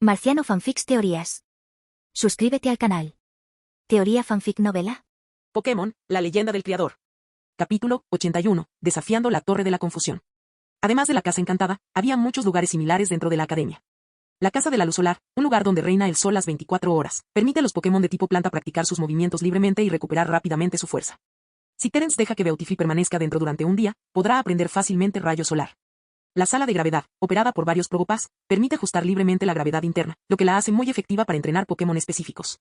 Marciano Fanfics Teorías. Suscríbete al canal. Teoría Fanfic Novela. Pokémon, la leyenda del criador. Capítulo 81, desafiando la Torre de la Confusión. Además de la Casa Encantada, había muchos lugares similares dentro de la academia. La Casa de la Luz Solar, un lugar donde reina el sol las 24 horas, permite a los Pokémon de tipo planta practicar sus movimientos libremente y recuperar rápidamente su fuerza. Si Terence deja que Beautifly permanezca dentro durante un día, podrá aprender fácilmente rayo solar. La sala de gravedad, operada por varios Probopass, permite ajustar libremente la gravedad interna, lo que la hace muy efectiva para entrenar Pokémon específicos.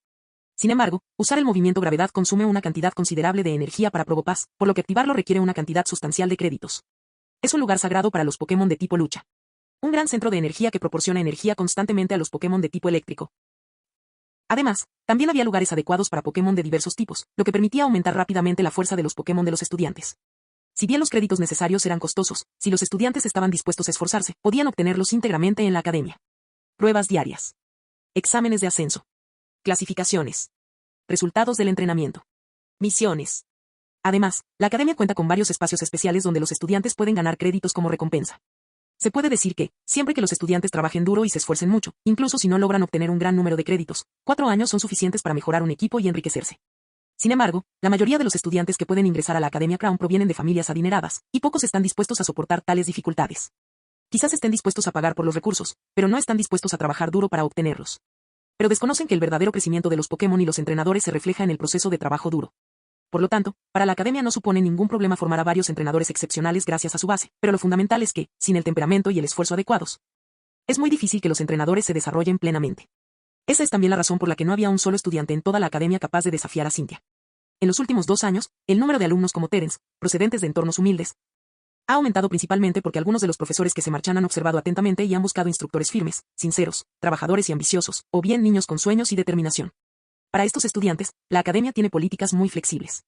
Sin embargo, usar el movimiento gravedad consume una cantidad considerable de energía para Probopass, por lo que activarlo requiere una cantidad sustancial de créditos. Es un lugar sagrado para los Pokémon de tipo lucha. Un gran centro de energía que proporciona energía constantemente a los Pokémon de tipo eléctrico. Además, también había lugares adecuados para Pokémon de diversos tipos, lo que permitía aumentar rápidamente la fuerza de los Pokémon de los estudiantes. Si bien los créditos necesarios eran costosos, si los estudiantes estaban dispuestos a esforzarse, podían obtenerlos íntegramente en la academia. Pruebas diarias. Exámenes de ascenso. Clasificaciones. Resultados del entrenamiento. Misiones. Además, la academia cuenta con varios espacios especiales donde los estudiantes pueden ganar créditos como recompensa. Se puede decir que, siempre que los estudiantes trabajen duro y se esfuercen mucho, incluso si no logran obtener un gran número de créditos, 4 años son suficientes para mejorar un equipo y enriquecerse. Sin embargo, la mayoría de los estudiantes que pueden ingresar a la Academia Crown provienen de familias adineradas, y pocos están dispuestos a soportar tales dificultades. Quizás estén dispuestos a pagar por los recursos, pero no están dispuestos a trabajar duro para obtenerlos. Pero desconocen que el verdadero crecimiento de los Pokémon y los entrenadores se refleja en el proceso de trabajo duro. Por lo tanto, para la Academia no supone ningún problema formar a varios entrenadores excepcionales gracias a su base, pero lo fundamental es que, sin el temperamento y el esfuerzo adecuados, es muy difícil que los entrenadores se desarrollen plenamente. Esa es también la razón por la que no había un solo estudiante en toda la academia capaz de desafiar a Cynthia. En los últimos 2 años, el número de alumnos como Terence, procedentes de entornos humildes, ha aumentado principalmente porque algunos de los profesores que se marchan han observado atentamente y han buscado instructores firmes, sinceros, trabajadores y ambiciosos, o bien niños con sueños y determinación. Para estos estudiantes, la academia tiene políticas muy flexibles.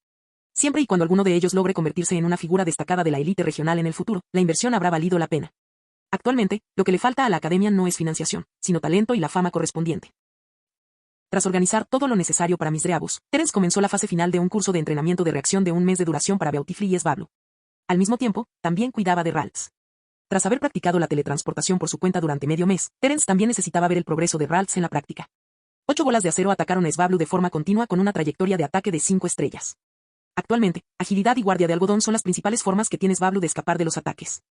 Siempre y cuando alguno de ellos logre convertirse en una figura destacada de la élite regional en el futuro, la inversión habrá valido la pena. Actualmente, lo que le falta a la academia no es financiación, sino talento y la fama correspondiente. Tras organizar todo lo necesario para Misdreavus, Terence comenzó la fase final de un curso de entrenamiento de reacción de 1 mes de duración para Beautifly y Svablu. Al mismo tiempo, también cuidaba de Ralts. Tras haber practicado la teletransportación por su cuenta durante medio mes, Terence también necesitaba ver el progreso de Ralts en la práctica. 8 bolas de acero atacaron a Svablu de forma continua con una trayectoria de ataque de 5 estrellas. Actualmente, agilidad y guardia de algodón son las principales formas que tiene Svablu de escapar de los ataques.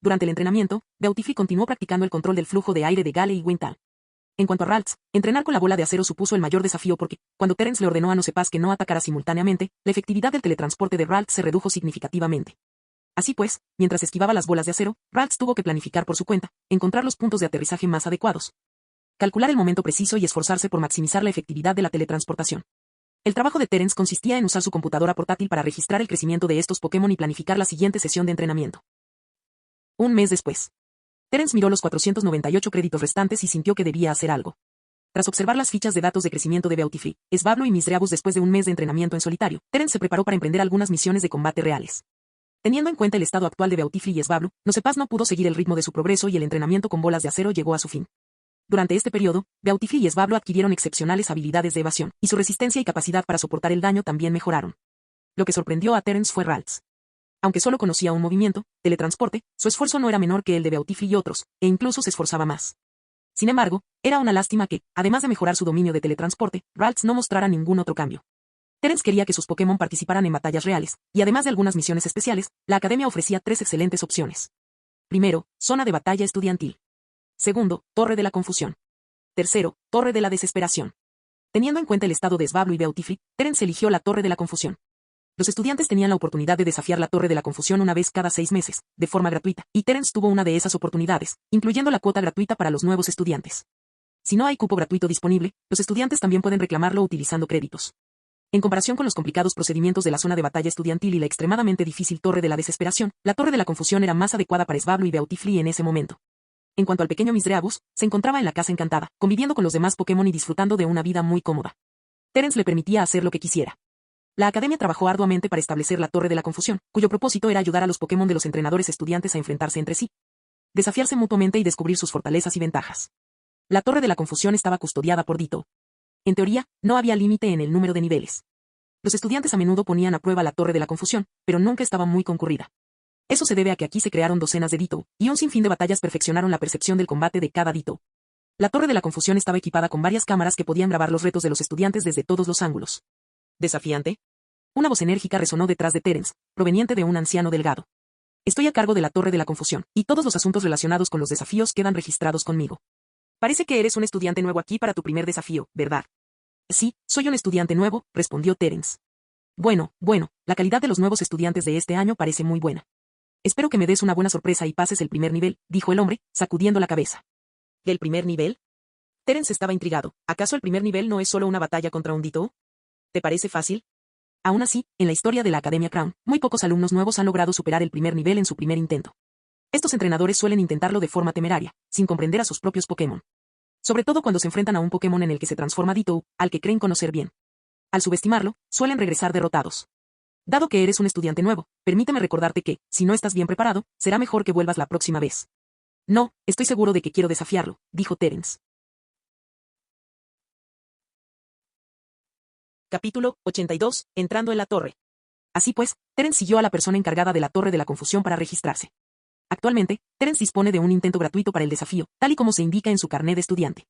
Durante el entrenamiento, Beautifly continuó practicando el control del flujo de aire de Gale y Wintal. En cuanto a Ralts, entrenar con la bola de acero supuso el mayor desafío porque, cuando Terence le ordenó a Nosepass que no atacara simultáneamente, la efectividad del teletransporte de Ralts se redujo significativamente. Así pues, mientras esquivaba las bolas de acero, Ralts tuvo que planificar por su cuenta, encontrar los puntos de aterrizaje más adecuados, calcular el momento preciso y esforzarse por maximizar la efectividad de la teletransportación. El trabajo de Terence consistía en usar su computadora portátil para registrar el crecimiento de estos Pokémon y planificar la siguiente sesión de entrenamiento. Un mes después, Terence miró los 498 créditos restantes y sintió que debía hacer algo. Tras observar las fichas de datos de crecimiento de Beautifly, Svablu y Misdreavus después de 1 mes de entrenamiento en solitario, Terence se preparó para emprender algunas misiones de combate reales. Teniendo en cuenta el estado actual de Beautifly y Svablu, Nosepass no pudo seguir el ritmo de su progreso y el entrenamiento con bolas de acero llegó a su fin. Durante este periodo, Beautifly y Svablu adquirieron excepcionales habilidades de evasión, y su resistencia y capacidad para soportar el daño también mejoraron. Lo que sorprendió a Terence fue Ralts. Aunque solo conocía un movimiento, teletransporte, su esfuerzo no era menor que el de Beautifly y otros, e incluso se esforzaba más. Sin embargo, era una lástima que, además de mejorar su dominio de teletransporte, Ralts no mostrara ningún otro cambio. Terence quería que sus Pokémon participaran en batallas reales, y además de algunas misiones especiales, la academia ofrecía 3 excelentes opciones. Primero, zona de batalla estudiantil. Segundo, Torre de la Confusión. Tercero, Torre de la Desesperación. Teniendo en cuenta el estado de Svablu y Beautifly, Terence eligió la Torre de la Confusión. Los estudiantes tenían la oportunidad de desafiar la Torre de la Confusión una vez cada 6 meses, de forma gratuita, y Terence tuvo una de esas oportunidades, incluyendo la cuota gratuita para los nuevos estudiantes. Si no hay cupo gratuito disponible, los estudiantes también pueden reclamarlo utilizando créditos. En comparación con los complicados procedimientos de la zona de batalla estudiantil y la extremadamente difícil Torre de la Desesperación, la Torre de la Confusión era más adecuada para Svablu y Beautifly en ese momento. En cuanto al pequeño Misdreavus, se encontraba en la Casa Encantada, conviviendo con los demás Pokémon y disfrutando de una vida muy cómoda. Terence le permitía hacer lo que quisiera. La academia trabajó arduamente para establecer la Torre de la Confusión, cuyo propósito era ayudar a los Pokémon de los entrenadores estudiantes a enfrentarse entre sí, desafiarse mutuamente y descubrir sus fortalezas y ventajas. La Torre de la Confusión estaba custodiada por Ditto. En teoría, no había límite en el número de niveles. Los estudiantes a menudo ponían a prueba la Torre de la Confusión, pero nunca estaba muy concurrida. Eso se debe a que aquí se crearon docenas de Ditto, y un sinfín de batallas perfeccionaron la percepción del combate de cada Ditto. La torre de la confusión estaba equipada con varias cámaras que podían grabar los retos de los estudiantes desde todos los ángulos. ¿Desafiante? Una voz enérgica resonó detrás de Terence, proveniente de un anciano delgado. Estoy a cargo de la torre de la confusión, y todos los asuntos relacionados con los desafíos quedan registrados conmigo. Parece que eres un estudiante nuevo aquí para tu primer desafío, ¿verdad? Sí, soy un estudiante nuevo, respondió Terence. Bueno, la calidad de los nuevos estudiantes de este año parece muy buena. Espero que me des una buena sorpresa y pases el primer nivel, dijo el hombre, sacudiendo la cabeza. ¿El primer nivel? Terence estaba intrigado. ¿Acaso el primer nivel no es solo una batalla contra un Ditto? ¿Te parece fácil? Aún así, en la historia de la Academia Crown, muy pocos alumnos nuevos han logrado superar el primer nivel en su primer intento. Estos entrenadores suelen intentarlo de forma temeraria, sin comprender a sus propios Pokémon. Sobre todo cuando se enfrentan a un Pokémon en el que se transforma Ditto, al que creen conocer bien. Al subestimarlo, suelen regresar derrotados. Dado que eres un estudiante nuevo, permíteme recordarte que, si no estás bien preparado, será mejor que vuelvas la próxima vez. No, estoy seguro de que quiero desafiarlo, dijo Terence. Capítulo 82. Entrando en la torre. Así pues, Terence siguió a la persona encargada de la torre de la confusión para registrarse. Actualmente, Terence dispone de un intento gratuito para el desafío, tal y como se indica en su carné de estudiante.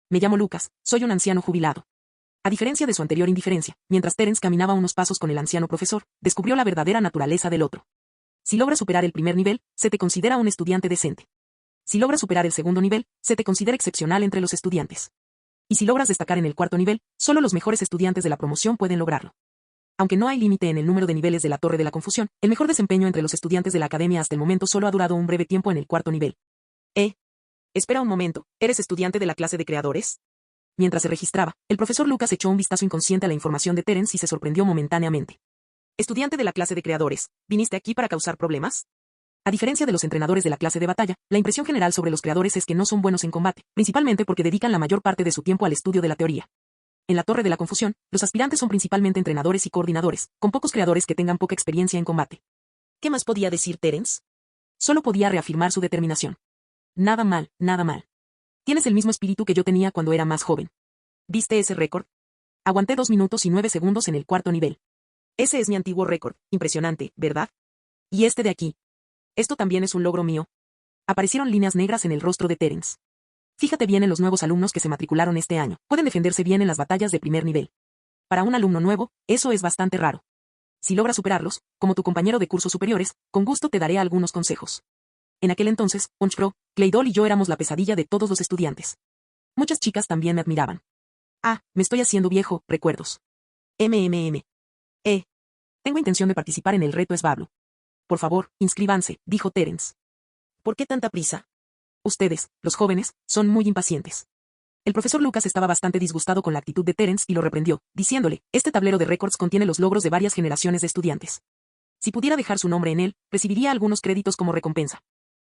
Me llamo Lucas, soy un anciano jubilado. A diferencia de su anterior indiferencia, mientras Terence caminaba unos pasos con el anciano profesor, descubrió la verdadera naturaleza del otro. Si logras superar el primer nivel, se te considera un estudiante decente. Si logras superar el segundo nivel, se te considera excepcional entre los estudiantes. Y si logras destacar en el cuarto nivel, solo los mejores estudiantes de la promoción pueden lograrlo. Aunque no hay límite en el número de niveles de la Torre de la Confusión, el mejor desempeño entre los estudiantes de la academia hasta el momento solo ha durado un breve tiempo en el cuarto nivel. Espera un momento, ¿eres estudiante de la clase de creadores? Mientras se registraba, el profesor Lucas echó un vistazo inconsciente a la información de Terence y se sorprendió momentáneamente. Estudiante de la clase de creadores, ¿viniste aquí para causar problemas? A diferencia de los entrenadores de la clase de batalla, la impresión general sobre los creadores es que no son buenos en combate, principalmente porque dedican la mayor parte de su tiempo al estudio de la teoría. En la Torre de la Confusión, los aspirantes son principalmente entrenadores y coordinadores, con pocos creadores que tengan poca experiencia en combate. ¿Qué más podía decir Terence? Solo podía reafirmar su determinación. Nada mal, nada mal. Tienes el mismo espíritu que yo tenía cuando era más joven. ¿Viste ese récord? Aguanté 2 minutos y 9 segundos en el cuarto nivel. Ese es mi antiguo récord, impresionante, ¿verdad? Y este de aquí. Esto también es un logro mío. Aparecieron líneas negras en el rostro de Terence. Fíjate bien en los nuevos alumnos que se matricularon este año. Pueden defenderse bien en las batallas de primer nivel. Para un alumno nuevo, eso es bastante raro. Si logras superarlos, como tu compañero de cursos superiores, con gusto te daré algunos consejos. En aquel entonces, Punch Pro, Claydol y yo éramos la pesadilla de todos los estudiantes. Muchas chicas también me admiraban. Me estoy haciendo viejo, recuerdos. Tengo intención de participar en el reto Esbablo. Por favor, inscríbanse, dijo Terence. ¿Por qué tanta prisa? Ustedes, los jóvenes, son muy impacientes. El profesor Lucas estaba bastante disgustado con la actitud de Terence y lo reprendió, diciéndole, este tablero de récords contiene los logros de varias generaciones de estudiantes. Si pudiera dejar su nombre en él, recibiría algunos créditos como recompensa.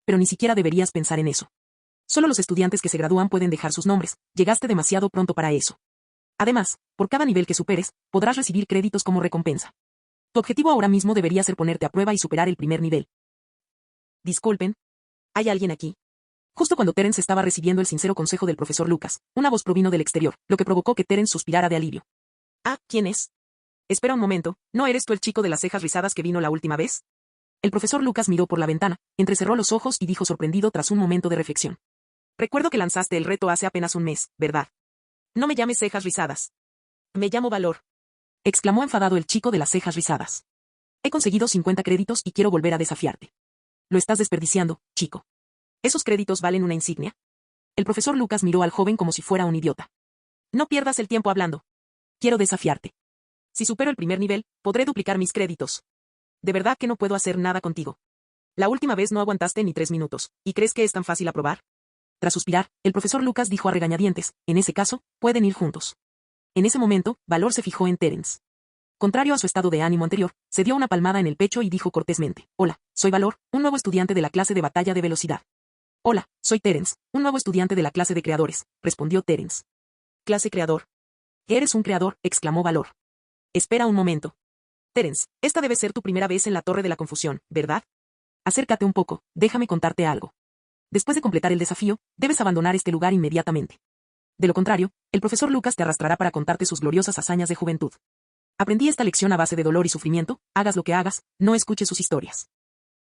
Pero ni siquiera deberías pensar en eso. Solo los estudiantes que se gradúan pueden dejar sus nombres, llegaste demasiado pronto para eso. Además, por cada nivel que superes, podrás recibir créditos como recompensa. Tu objetivo ahora mismo debería ser ponerte a prueba y superar el primer nivel. Disculpen. ¿Hay alguien aquí? Justo cuando Terence estaba recibiendo el sincero consejo del profesor Lucas, una voz provino del exterior, lo que provocó que Terence suspirara de alivio. ¿Quién es? Espera un momento, ¿no eres tú el chico de las cejas rizadas que vino la última vez? El profesor Lucas miró por la ventana, entrecerró los ojos y dijo sorprendido tras un momento de reflexión. Recuerdo que lanzaste el reto hace apenas un mes, ¿verdad? No me llames cejas rizadas. Me llamo Valor. Exclamó enfadado el chico de las cejas rizadas. He conseguido 50 créditos y quiero volver a desafiarte. Lo estás desperdiciando, chico. ¿Esos créditos valen una insignia? El profesor Lucas miró al joven como si fuera un idiota. No pierdas el tiempo hablando. Quiero desafiarte. Si supero el primer nivel, podré duplicar mis créditos. De verdad que no puedo hacer nada contigo. La última vez no aguantaste ni 3 minutos, ¿y crees que es tan fácil aprobar? Tras suspirar, el profesor Lucas dijo a regañadientes, en ese caso, pueden ir juntos. En ese momento, Valor se fijó en Terence. Contrario a su estado de ánimo anterior, se dio una palmada en el pecho y dijo cortésmente, hola, soy Valor, un nuevo estudiante de la clase de batalla de velocidad. Hola, soy Terence, un nuevo estudiante de la clase de creadores, respondió Terence. ¿Clase creador? Eres un creador, exclamó Valor. Espera un momento. Terence, esta debe ser tu primera vez en la Torre de la Confusión, ¿verdad? Acércate un poco, déjame contarte algo. Después de completar el desafío, debes abandonar este lugar inmediatamente. De lo contrario, el profesor Lucas te arrastrará para contarte sus gloriosas hazañas de juventud. Aprendí esta lección a base de dolor y sufrimiento, hagas lo que hagas, no escuches sus historias.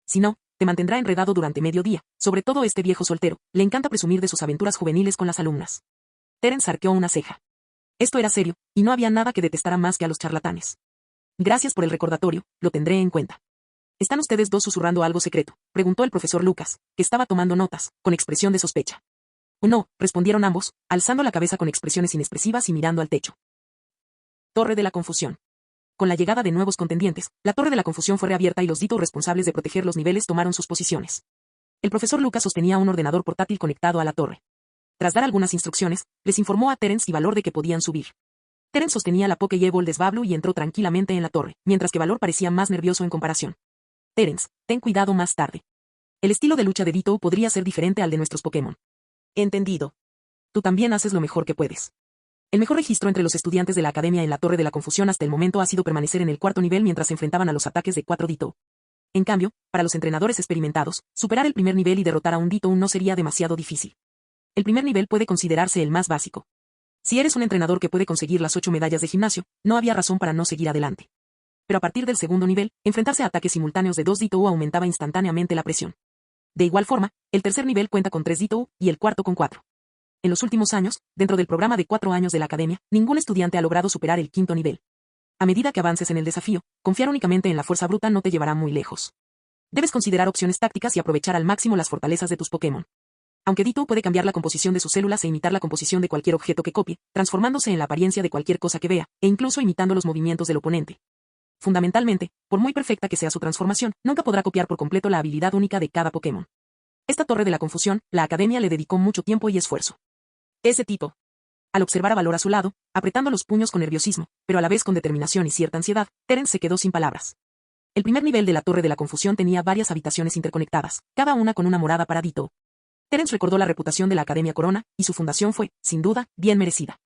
Si no, te mantendrá enredado durante medio día, sobre todo este viejo soltero, le encanta presumir de sus aventuras juveniles con las alumnas. Terence arqueó una ceja. Esto era serio, y no había nada que detestara más que a los charlatanes. Gracias por el recordatorio, lo tendré en cuenta. ¿Están ustedes dos susurrando algo secreto?, preguntó el profesor Lucas, que estaba tomando notas, con expresión de sospecha. No, respondieron ambos, alzando la cabeza con expresiones inexpresivas y mirando al techo. Torre de la Confusión. Con la llegada de nuevos contendientes, la Torre de la Confusión fue reabierta y los ditos responsables de proteger los niveles tomaron sus posiciones. El profesor Lucas sostenía un ordenador portátil conectado a la torre. Tras dar algunas instrucciones, les informó a Terence y Valor de que podían subir. Terence sostenía la Pokéball de Svablu y entró tranquilamente en la torre, mientras que Valor parecía más nervioso en comparación. Terence, ten cuidado más tarde. El estilo de lucha de Ditto podría ser diferente al de nuestros Pokémon. Entendido. Tú también haces lo mejor que puedes. El mejor registro entre los estudiantes de la academia en la Torre de la Confusión hasta el momento ha sido permanecer en el cuarto nivel mientras se enfrentaban a los ataques de 4 Ditto. En cambio, para los entrenadores experimentados, superar el primer nivel y derrotar a un Ditto no sería demasiado difícil. El primer nivel puede considerarse el más básico. Si eres un entrenador que puede conseguir las 8 medallas de gimnasio, no había razón para no seguir adelante. Pero a partir del segundo nivel, enfrentarse a ataques simultáneos de 2 Ditto aumentaba instantáneamente la presión. De igual forma, el tercer nivel cuenta con 3 Ditto y el cuarto con 4. En los últimos años, dentro del programa de 4 años de la academia, ningún estudiante ha logrado superar el quinto nivel. A medida que avances en el desafío, confiar únicamente en la fuerza bruta no te llevará muy lejos. Debes considerar opciones tácticas y aprovechar al máximo las fortalezas de tus Pokémon. Aunque Ditto puede cambiar la composición de sus células e imitar la composición de cualquier objeto que copie, transformándose en la apariencia de cualquier cosa que vea, e incluso imitando los movimientos del oponente. Fundamentalmente, por muy perfecta que sea su transformación, nunca podrá copiar por completo la habilidad única de cada Pokémon. Esta Torre de la Confusión, la academia le dedicó mucho tiempo y esfuerzo. Ese tipo. Al observar a Valor a su lado, apretando los puños con nerviosismo, pero a la vez con determinación y cierta ansiedad, Terence se quedó sin palabras. El primer nivel de la Torre de la Confusión tenía varias habitaciones interconectadas, cada una con una morada para Ditto. Terence recordó la reputación de la Academia Corona, y su fundación fue, sin duda, bien merecida.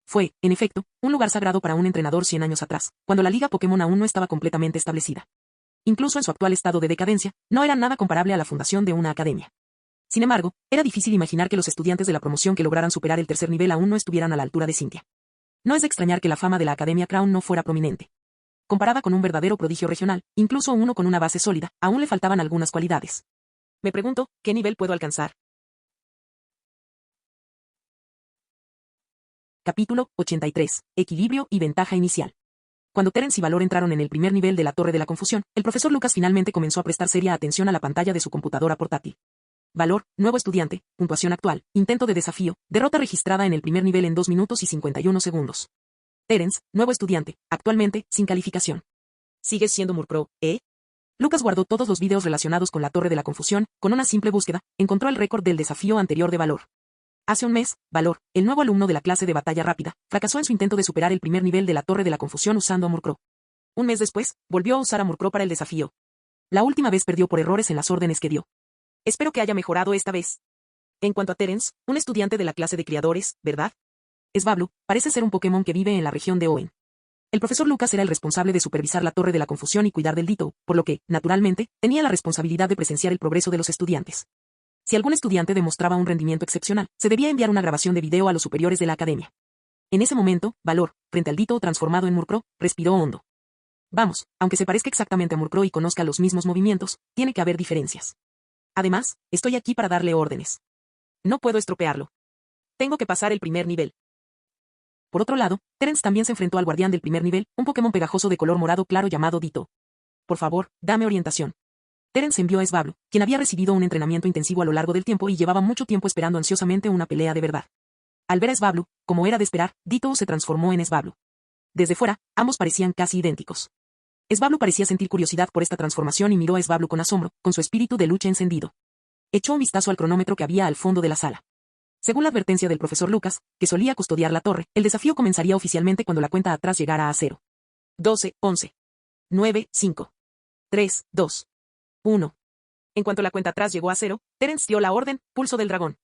Fue, en efecto, un lugar sagrado para un entrenador 100 años atrás, cuando la Liga Pokémon aún no estaba completamente establecida. Incluso en su actual estado de decadencia, no era nada comparable a la fundación de una academia. Sin embargo, era difícil imaginar que los estudiantes de la promoción que lograran superar el tercer nivel aún no estuvieran a la altura de Cynthia. No es de extrañar que la fama de la Academia Crown no fuera prominente. Comparada con un verdadero prodigio regional, incluso uno con una base sólida, aún le faltaban algunas cualidades. Me pregunto, ¿qué nivel puedo alcanzar? Capítulo 83. Equilibrio y ventaja inicial. Cuando Terence y Valor entraron en el primer nivel de la Torre de la Confusión, el profesor Lucas finalmente comenzó a prestar seria atención a la pantalla de su computadora portátil. Valor, nuevo estudiante, puntuación actual, intento de desafío, derrota registrada en el primer nivel en 2 minutos y 51 segundos. Terence, nuevo estudiante, actualmente, sin calificación. ¿Sigues siendo Murkrow, eh? Lucas guardó todos los vídeos relacionados con la Torre de la Confusión, con una simple búsqueda, encontró el récord del desafío anterior de Valor. Hace un mes, Valor, el nuevo alumno de la clase de batalla rápida, fracasó en su intento de superar el primer nivel de la Torre de la Confusión usando a Murkrow. Un mes después, volvió a usar a Murkrow para el desafío. La última vez perdió por errores en las órdenes que dio. Espero que haya mejorado esta vez. En cuanto a Terence, un estudiante de la clase de criadores, ¿verdad? Svablu, parece ser un Pokémon que vive en la región de Hoenn. El profesor Lucas era el responsable de supervisar la Torre de la Confusión y cuidar del Ditto, por lo que, naturalmente, tenía la responsabilidad de presenciar el progreso de los estudiantes. Si algún estudiante demostraba un rendimiento excepcional, se debía enviar una grabación de video a los superiores de la academia. En ese momento, Valor, frente al Ditto transformado en Murkrow, respiró hondo. Vamos, aunque se parezca exactamente a Murkrow y conozca los mismos movimientos, tiene que haber diferencias. Además, estoy aquí para darle órdenes. No puedo estropearlo. Tengo que pasar el primer nivel. Por otro lado, Terence también se enfrentó al guardián del primer nivel, un Pokémon pegajoso de color morado claro llamado Ditto. Por favor, dame orientación. Terence envió a Svablu, quien había recibido un entrenamiento intensivo a lo largo del tiempo y llevaba mucho tiempo esperando ansiosamente una pelea de verdad. Al ver a Svablu, como era de esperar, Ditto se transformó en Svablu. Desde fuera, ambos parecían casi idénticos. Svablu parecía sentir curiosidad por esta transformación y miró a Svablu con asombro, con su espíritu de lucha encendido. Echó un vistazo al cronómetro que había al fondo de la sala. Según la advertencia del profesor Lucas, que solía custodiar la torre, el desafío comenzaría oficialmente cuando la cuenta atrás llegara a 0. 12, 11. 9, 5. 3, 2. 1. En cuanto la cuenta atrás llegó a 0, Terence dio la orden, pulso del dragón.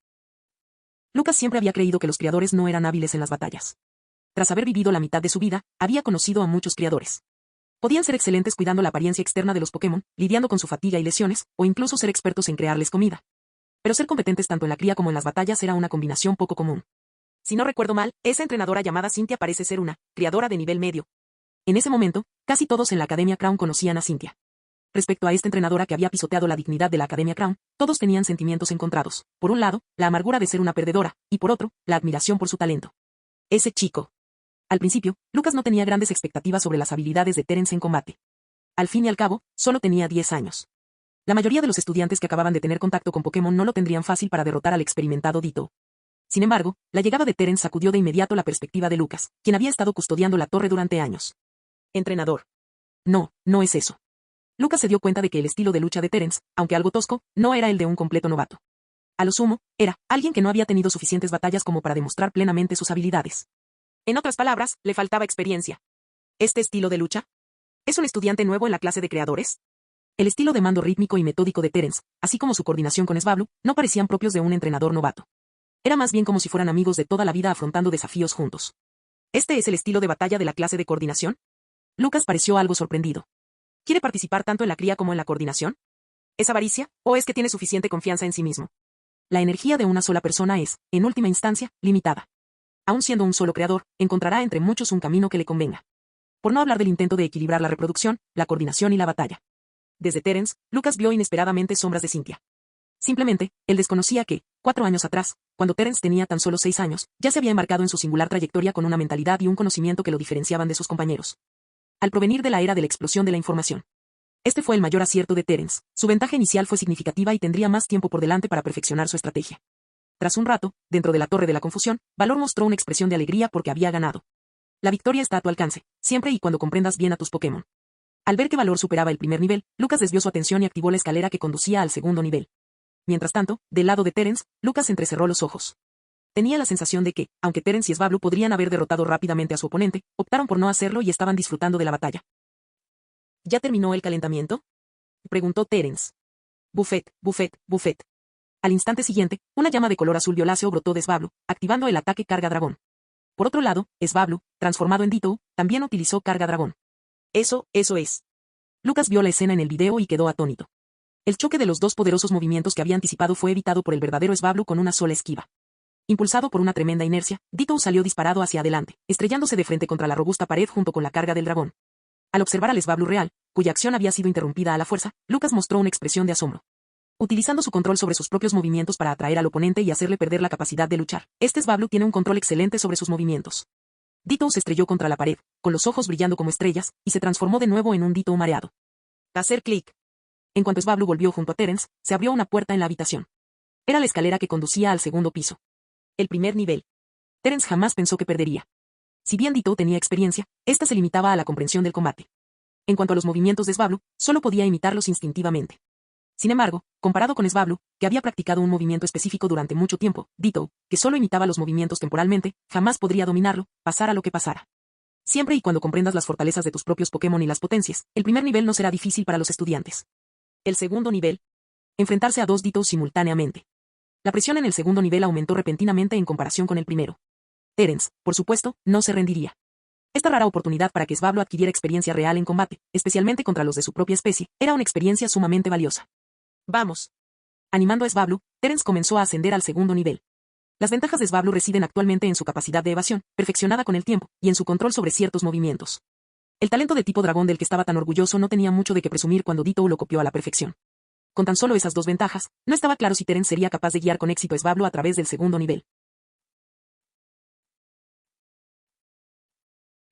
Lucas siempre había creído que los criadores no eran hábiles en las batallas. Tras haber vivido la mitad de su vida, había conocido a muchos criadores. Podían ser excelentes cuidando la apariencia externa de los Pokémon, lidiando con su fatiga y lesiones, o incluso ser expertos en crearles comida. Pero ser competentes tanto en la cría como en las batallas era una combinación poco común. Si no recuerdo mal, esa entrenadora llamada Cynthia parece ser una criadora de nivel medio. En ese momento, casi todos en la Academia Crown conocían a Cynthia. Respecto a esta entrenadora que había pisoteado la dignidad de la Academia Crown, todos tenían sentimientos encontrados. Por un lado, la amargura de ser una perdedora, y por otro, la admiración por su talento. Ese chico. Al principio, Lucas no tenía grandes expectativas sobre las habilidades de Terence en combate. Al fin y al cabo, solo tenía 10 años. La mayoría de los estudiantes que acababan de tener contacto con Pokémon no lo tendrían fácil para derrotar al experimentado Ditto. Sin embargo, la llegada de Terence sacudió de inmediato la perspectiva de Lucas, quien había estado custodiando la torre durante años. Entrenador. No, no es eso. Lucas se dio cuenta de que el estilo de lucha de Terence, aunque algo tosco, no era el de un completo novato. A lo sumo, era alguien que no había tenido suficientes batallas como para demostrar plenamente sus habilidades. En otras palabras, le faltaba experiencia. ¿Este estilo de lucha? ¿Es un estudiante nuevo en la clase de creadores? El estilo de mando rítmico y metódico de Terence, así como su coordinación con Svablu, no parecían propios de un entrenador novato. Era más bien como si fueran amigos de toda la vida afrontando desafíos juntos. ¿Este es el estilo de batalla de la clase de coordinación? Lucas pareció algo sorprendido. ¿Quiere participar tanto en la cría como en la coordinación? ¿Es avaricia, o es que tiene suficiente confianza en sí mismo? La energía de una sola persona es, en última instancia, limitada. Aun siendo un solo creador, encontrará entre muchos un camino que le convenga. Por no hablar del intento de equilibrar la reproducción, la coordinación y la batalla. Desde Terence, Lucas vio inesperadamente sombras de Cynthia. Simplemente, él desconocía que, 4 años atrás, cuando Terence tenía tan solo 6 años, ya se había embarcado en su singular trayectoria con una mentalidad y un conocimiento que lo diferenciaban de sus compañeros. Al provenir de la era de la explosión de la información. Este fue el mayor acierto de Terence. Su ventaja inicial fue significativa y tendría más tiempo por delante para perfeccionar su estrategia. Tras un rato, dentro de la Torre de la Confusión, Valor mostró una expresión de alegría porque había ganado. La victoria está a tu alcance, siempre y cuando comprendas bien a tus Pokémon. Al ver que Valor superaba el primer nivel, Lucas desvió su atención y activó la escalera que conducía al segundo nivel. Mientras tanto, del lado de Terence, Lucas entrecerró los ojos. Tenía la sensación de que, aunque Terence y Svablu podrían haber derrotado rápidamente a su oponente, optaron por no hacerlo y estaban disfrutando de la batalla. ¿Ya terminó el calentamiento?, preguntó Terence. Buffet, buffet, buffet. Al instante siguiente, una llama de color azul violáceo brotó de Svablu, activando el ataque Carga Dragón. Por otro lado, Svablu, transformado en Ditto, también utilizó Carga Dragón. Eso es. Lucas vio la escena en el video y quedó atónito. El choque de los dos poderosos movimientos que había anticipado fue evitado por el verdadero Svablu con una sola esquiva. Impulsado por una tremenda inercia, Ditto salió disparado hacia adelante, estrellándose de frente contra la robusta pared junto con la carga del dragón. Al observar al Svablu real, cuya acción había sido interrumpida a la fuerza, Lucas mostró una expresión de asombro. Utilizando su control sobre sus propios movimientos para atraer al oponente y hacerle perder la capacidad de luchar, este Svablu tiene un control excelente sobre sus movimientos. Ditto se estrelló contra la pared, con los ojos brillando como estrellas, y se transformó de nuevo en un Ditto mareado. Hacer clic. En cuanto Svablu volvió junto a Terence, se abrió una puerta en la habitación. Era la escalera que conducía al segundo piso. El primer nivel. Terence jamás pensó que perdería. Si bien Ditto tenía experiencia, esta se limitaba a la comprensión del combate. En cuanto a los movimientos de Svablu, solo podía imitarlos instintivamente. Sin embargo, comparado con Svablu, que había practicado un movimiento específico durante mucho tiempo, Ditto, que solo imitaba los movimientos temporalmente, jamás podría dominarlo, pasara lo que pasara. Siempre y cuando comprendas las fortalezas de tus propios Pokémon y las potencias, el primer nivel no será difícil para los estudiantes. El segundo nivel. Enfrentarse a 2 Dittos simultáneamente. La presión en el segundo nivel aumentó repentinamente en comparación con el primero. Terence, por supuesto, no se rendiría. Esta rara oportunidad para que Svablu adquiriera experiencia real en combate, especialmente contra los de su propia especie, era una experiencia sumamente valiosa. Vamos. Animando a Svablu, Terence comenzó a ascender al segundo nivel. Las ventajas de Svablu residen actualmente en su capacidad de evasión, perfeccionada con el tiempo, y en su control sobre ciertos movimientos. El talento de tipo dragón del que estaba tan orgulloso no tenía mucho de qué presumir cuando Ditto lo copió a la perfección. Con tan solo esas 2 ventajas, no estaba claro si Terence sería capaz de guiar con éxito a Svablu a través del segundo nivel.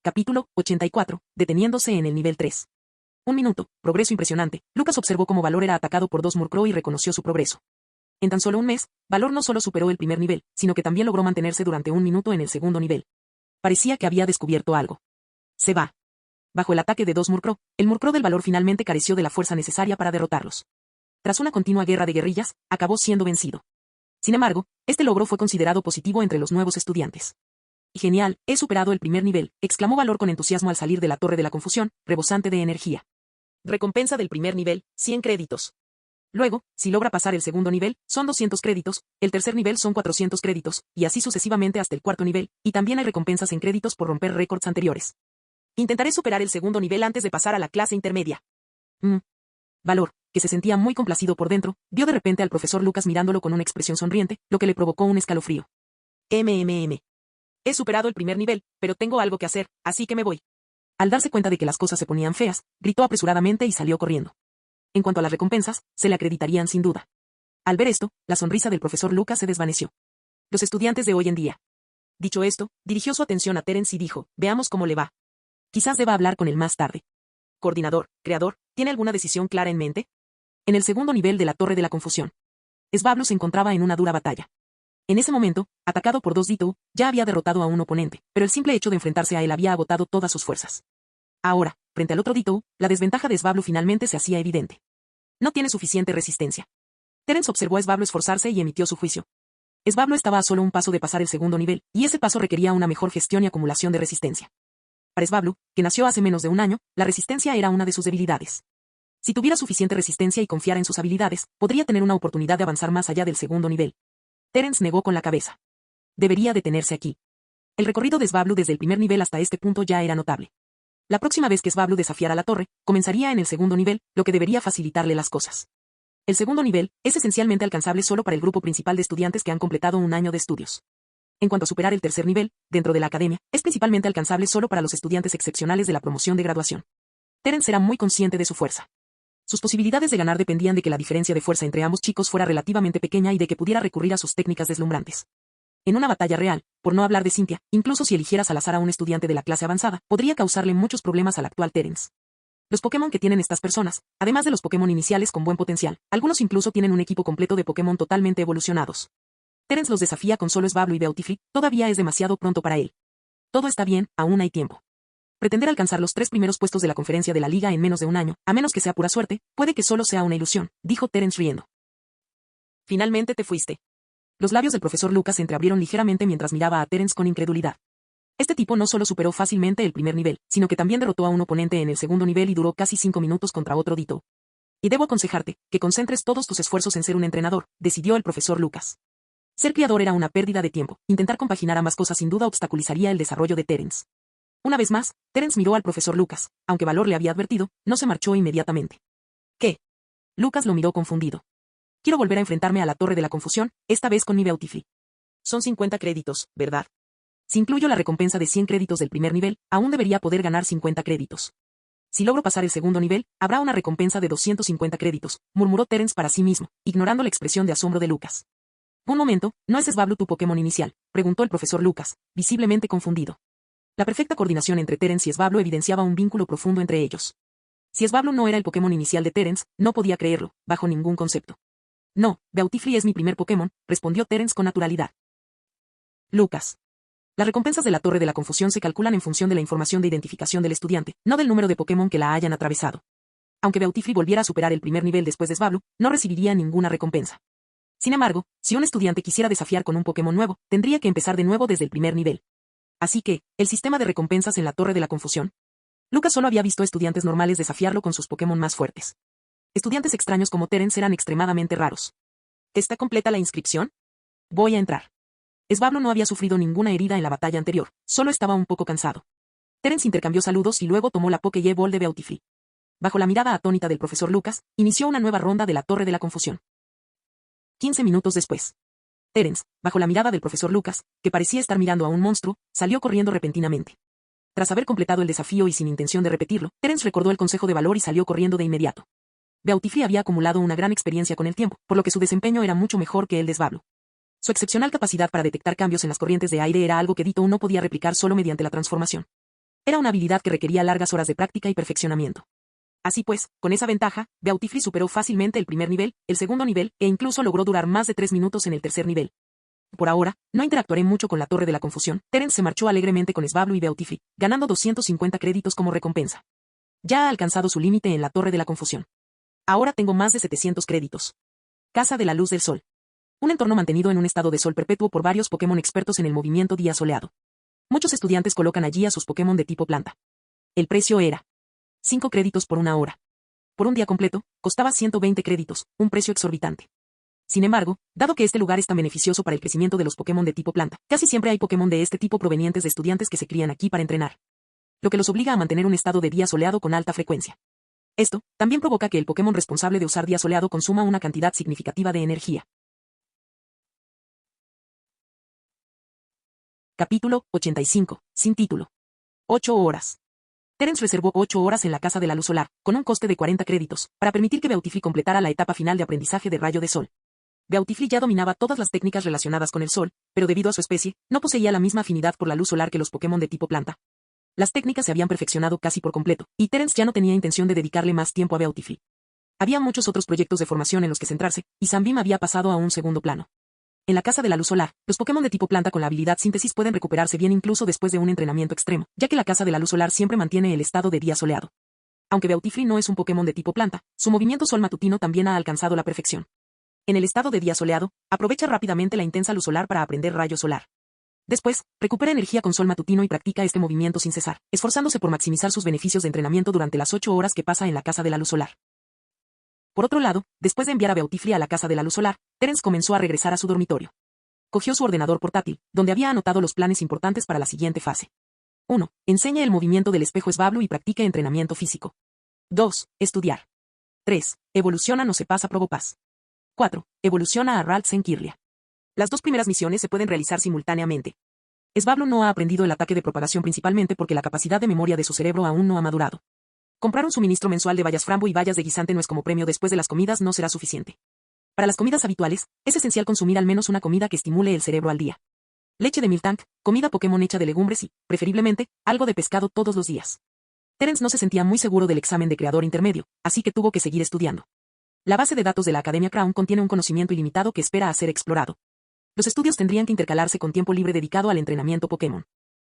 Capítulo 84, deteniéndose en el nivel 3. 1 minuto, progreso impresionante. Lucas observó cómo Valor era atacado por 2 Murkrow y reconoció su progreso. En tan solo un mes, Valor no solo superó el primer nivel, sino que también logró mantenerse durante 1 minuto en el segundo nivel. Parecía que había descubierto algo. Se va. Bajo el ataque de 2 Murkrow, el Murkrow del Valor finalmente careció de la fuerza necesaria para derrotarlos. Tras una continua guerra de guerrillas, acabó siendo vencido. Sin embargo, este logro fue considerado positivo entre los nuevos estudiantes. Genial, he superado el primer nivel, exclamó Valor con entusiasmo al salir de la Torre de la Confusión, rebosante de energía. Recompensa del primer nivel, 100 créditos. Luego, si logra pasar el segundo nivel, son 200 créditos, el tercer nivel son 400 créditos, y así sucesivamente hasta el cuarto nivel, y también hay recompensas en créditos por romper récords anteriores. Intentaré superar el segundo nivel antes de pasar a la clase intermedia. Valor, que se sentía muy complacido por dentro, vio de repente al profesor Lucas mirándolo con una expresión sonriente, lo que le provocó un escalofrío. He superado el primer nivel, pero tengo algo que hacer, así que me voy. Al darse cuenta de que las cosas se ponían feas, gritó apresuradamente y salió corriendo. En cuanto a las recompensas, se le acreditarían sin duda. Al ver esto, la sonrisa del profesor Lucas se desvaneció. Los estudiantes de hoy en día. Dicho esto, dirigió su atención a Terence y dijo, veamos cómo le va. Quizás deba hablar con él más tarde. Coordinador, creador, ¿tiene alguna decisión clara en mente? En el segundo nivel de la Torre de la Confusión. Svablu se encontraba en una dura batalla. En ese momento, atacado por dos Ditto, ya había derrotado a un oponente, pero el simple hecho de enfrentarse a él había agotado todas sus fuerzas. Ahora, frente al otro Ditto, la desventaja de Svablu finalmente se hacía evidente. No tiene suficiente resistencia. Terence observó a Svablu esforzarse y emitió su juicio. Svablu estaba a solo un paso de pasar el segundo nivel, y ese paso requería una mejor gestión y acumulación de resistencia. Para Svablu, que nació hace menos de un año, la resistencia era una de sus debilidades. Si tuviera suficiente resistencia y confiara en sus habilidades, podría tener una oportunidad de avanzar más allá del segundo nivel. Terence negó con la cabeza. Debería detenerse aquí. El recorrido de Svablu desde el primer nivel hasta este punto ya era notable. La próxima vez que Svablu desafiara la torre, comenzaría en el segundo nivel, lo que debería facilitarle las cosas. El segundo nivel es esencialmente alcanzable solo para el grupo principal de estudiantes que han completado un año de estudios. En cuanto a superar el tercer nivel, dentro de la academia, es principalmente alcanzable solo para los estudiantes excepcionales de la promoción de graduación. Terence era muy consciente de su fuerza. Sus posibilidades de ganar dependían de que la diferencia de fuerza entre ambos chicos fuera relativamente pequeña y de que pudiera recurrir a sus técnicas deslumbrantes. En una batalla real, por no hablar de Cynthia, incluso si eligieras al azar a un estudiante de la clase avanzada, podría causarle muchos problemas al actual Terence. Los Pokémon que tienen estas personas, además de los Pokémon iniciales con buen potencial, algunos incluso tienen un equipo completo de Pokémon totalmente evolucionados. Terence los desafía con solo Svablu y Beautifly, todavía es demasiado pronto para él. Todo está bien, aún hay tiempo. Pretender alcanzar los 3 primeros puestos de la conferencia de la liga en menos de un año, a menos que sea pura suerte, puede que solo sea una ilusión, dijo Terence riendo. Finalmente te fuiste. Los labios del profesor Lucas se entreabrieron ligeramente mientras miraba a Terence con incredulidad. Este tipo no solo superó fácilmente el primer nivel, sino que también derrotó a un oponente en el segundo nivel y duró casi 5 minutos contra otro Ditto. Y debo aconsejarte, que concentres todos tus esfuerzos en ser un entrenador, decidió el profesor Lucas. Ser criador era una pérdida de tiempo, intentar compaginar ambas cosas sin duda obstaculizaría el desarrollo de Terence. Una vez más, Terence miró al profesor Lucas, aunque Valor le había advertido, no se marchó inmediatamente. ¿Qué? Lucas lo miró confundido. Quiero volver a enfrentarme a la Torre de la Confusión, esta vez con mi Beautifly. Son 50 créditos, ¿verdad? Si incluyo la recompensa de 100 créditos del primer nivel, aún debería poder ganar 50 créditos. Si logro pasar el segundo nivel, habrá una recompensa de 250 créditos, murmuró Terence para sí mismo, ignorando la expresión de asombro de Lucas. Un momento, ¿no es Svablu tu Pokémon inicial?, preguntó el profesor Lucas, visiblemente confundido. La perfecta coordinación entre Terence y Svablu evidenciaba un vínculo profundo entre ellos. Si Svablu no era el Pokémon inicial de Terence, no podía creerlo, bajo ningún concepto. No, Beautifly es mi primer Pokémon, respondió Terence con naturalidad. Lucas. Las recompensas de la Torre de la Confusión se calculan en función de la información de identificación del estudiante, no del número de Pokémon que la hayan atravesado. Aunque Beautifly volviera a superar el primer nivel después de Svablu, no recibiría ninguna recompensa. Sin embargo, si un estudiante quisiera desafiar con un Pokémon nuevo, tendría que empezar de nuevo desde el primer nivel. Así que, ¿el sistema de recompensas en la Torre de la Confusión? Lucas solo había visto estudiantes normales desafiarlo con sus Pokémon más fuertes. Estudiantes extraños como Terence eran extremadamente raros. ¿Está completa la inscripción? Voy a entrar. Svablu no había sufrido ninguna herida en la batalla anterior, solo estaba un poco cansado. Terence intercambió saludos y luego tomó la Pokéball de Beautifly. Bajo la mirada atónita del profesor Lucas, inició una nueva ronda de la Torre de la Confusión. 15 minutos después. Terence, bajo la mirada del profesor Lucas, que parecía estar mirando a un monstruo, salió corriendo repentinamente. Tras haber completado el desafío y sin intención de repetirlo, Terence recordó el consejo de Valor y salió corriendo de inmediato. Beautifly había acumulado una gran experiencia con el tiempo, por lo que su desempeño era mucho mejor que el de Svablu. Su excepcional capacidad para detectar cambios en las corrientes de aire era algo que Ditto no podía replicar solo mediante la transformación. Era una habilidad que requería largas horas de práctica y perfeccionamiento. Así pues, con esa ventaja, Beautifly superó fácilmente el primer nivel, el segundo nivel, e incluso logró durar más de 3 minutos en el tercer nivel. Por ahora, no interactuaré mucho con la Torre de la Confusión. Terence se marchó alegremente con Svablu y Beautifly, ganando 250 créditos como recompensa. Ya ha alcanzado su límite en la Torre de la Confusión. Ahora tengo más de 700 créditos. Casa de la Luz del Sol. Un entorno mantenido en un estado de sol perpetuo por varios Pokémon expertos en el movimiento día soleado. Muchos estudiantes colocan allí a sus Pokémon de tipo planta. El precio era 5 créditos por una hora. Por un día completo, costaba 120 créditos, un precio exorbitante. Sin embargo, dado que este lugar es tan beneficioso para el crecimiento de los Pokémon de tipo planta, casi siempre hay Pokémon de este tipo provenientes de estudiantes que se crían aquí para entrenar. Lo que los obliga a mantener un estado de día soleado con alta frecuencia. Esto, también provoca que el Pokémon responsable de usar día soleado consuma una cantidad significativa de energía. Capítulo 85, sin título. 8 horas. Terence reservó 8 horas en la Casa de la Luz Solar, con un coste de 40 créditos, para permitir que Beautifly completara la etapa final de aprendizaje de rayo de sol. Beautifly ya dominaba todas las técnicas relacionadas con el sol, pero debido a su especie, no poseía la misma afinidad por la luz solar que los Pokémon de tipo planta. Las técnicas se habían perfeccionado casi por completo, y Terence ya no tenía intención de dedicarle más tiempo a Beautifly. Había muchos otros proyectos de formación en los que centrarse, y Sunbeam había pasado a un segundo plano. En la Casa de la Luz Solar, los Pokémon de tipo planta con la habilidad síntesis pueden recuperarse bien incluso después de un entrenamiento extremo, ya que la Casa de la Luz Solar siempre mantiene el estado de día soleado. Aunque Beautifly no es un Pokémon de tipo planta, su movimiento sol matutino también ha alcanzado la perfección. En el estado de día soleado, aprovecha rápidamente la intensa luz solar para aprender rayo solar. Después, recupera energía con sol matutino y practica este movimiento sin cesar, esforzándose por maximizar sus beneficios de entrenamiento durante las 8 horas que pasa en la Casa de la Luz Solar. Por otro lado, después de enviar a Beautifly a la Casa de la Luz Solar, Terence comenzó a regresar a su dormitorio. Cogió su ordenador portátil, donde había anotado los planes importantes para la siguiente fase. 1. Enseñe el movimiento del espejo Svablu y practique entrenamiento físico. 2. Estudiar. 3. Evoluciona No se pasa Probopass. 4. Evoluciona a Ralts en Kirlia. Las dos primeras misiones se pueden realizar simultáneamente. Svablu no ha aprendido el ataque de propagación principalmente porque la capacidad de memoria de su cerebro aún no ha madurado. Comprar un suministro mensual de bayas frambo y bayas de guisante no es como premio después de las comidas no será suficiente. Para las comidas habituales, es esencial consumir al menos una comida que estimule el cerebro al día. Leche de Miltank, comida Pokémon hecha de legumbres y, preferiblemente, algo de pescado todos los días. Terence no se sentía muy seguro del examen de creador intermedio, así que tuvo que seguir estudiando. La base de datos de la Academia Crown contiene un conocimiento ilimitado que espera a ser explorado. Los estudios tendrían que intercalarse con tiempo libre dedicado al entrenamiento Pokémon.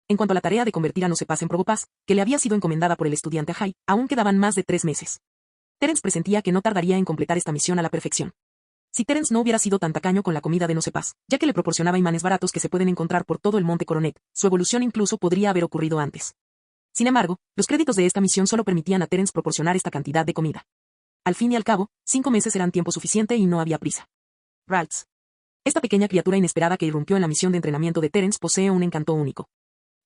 En cuanto a la tarea de convertir a No se pasa en Probopass, que le había sido encomendada por el estudiante Ajay, aún quedaban más de 3 meses. Terence presentía que no tardaría en completar esta misión a la perfección. Si Terence no hubiera sido tan tacaño con la comida de No se pasa, ya que le proporcionaba imanes baratos que se pueden encontrar por todo el Monte Coronet, su evolución incluso podría haber ocurrido antes. Sin embargo, los créditos de esta misión solo permitían a Terence proporcionar esta cantidad de comida. Al fin y al cabo, 5 meses eran tiempo suficiente y no había prisa. Ralts. Esta pequeña criatura inesperada que irrumpió en la misión de entrenamiento de Terence posee un encanto único.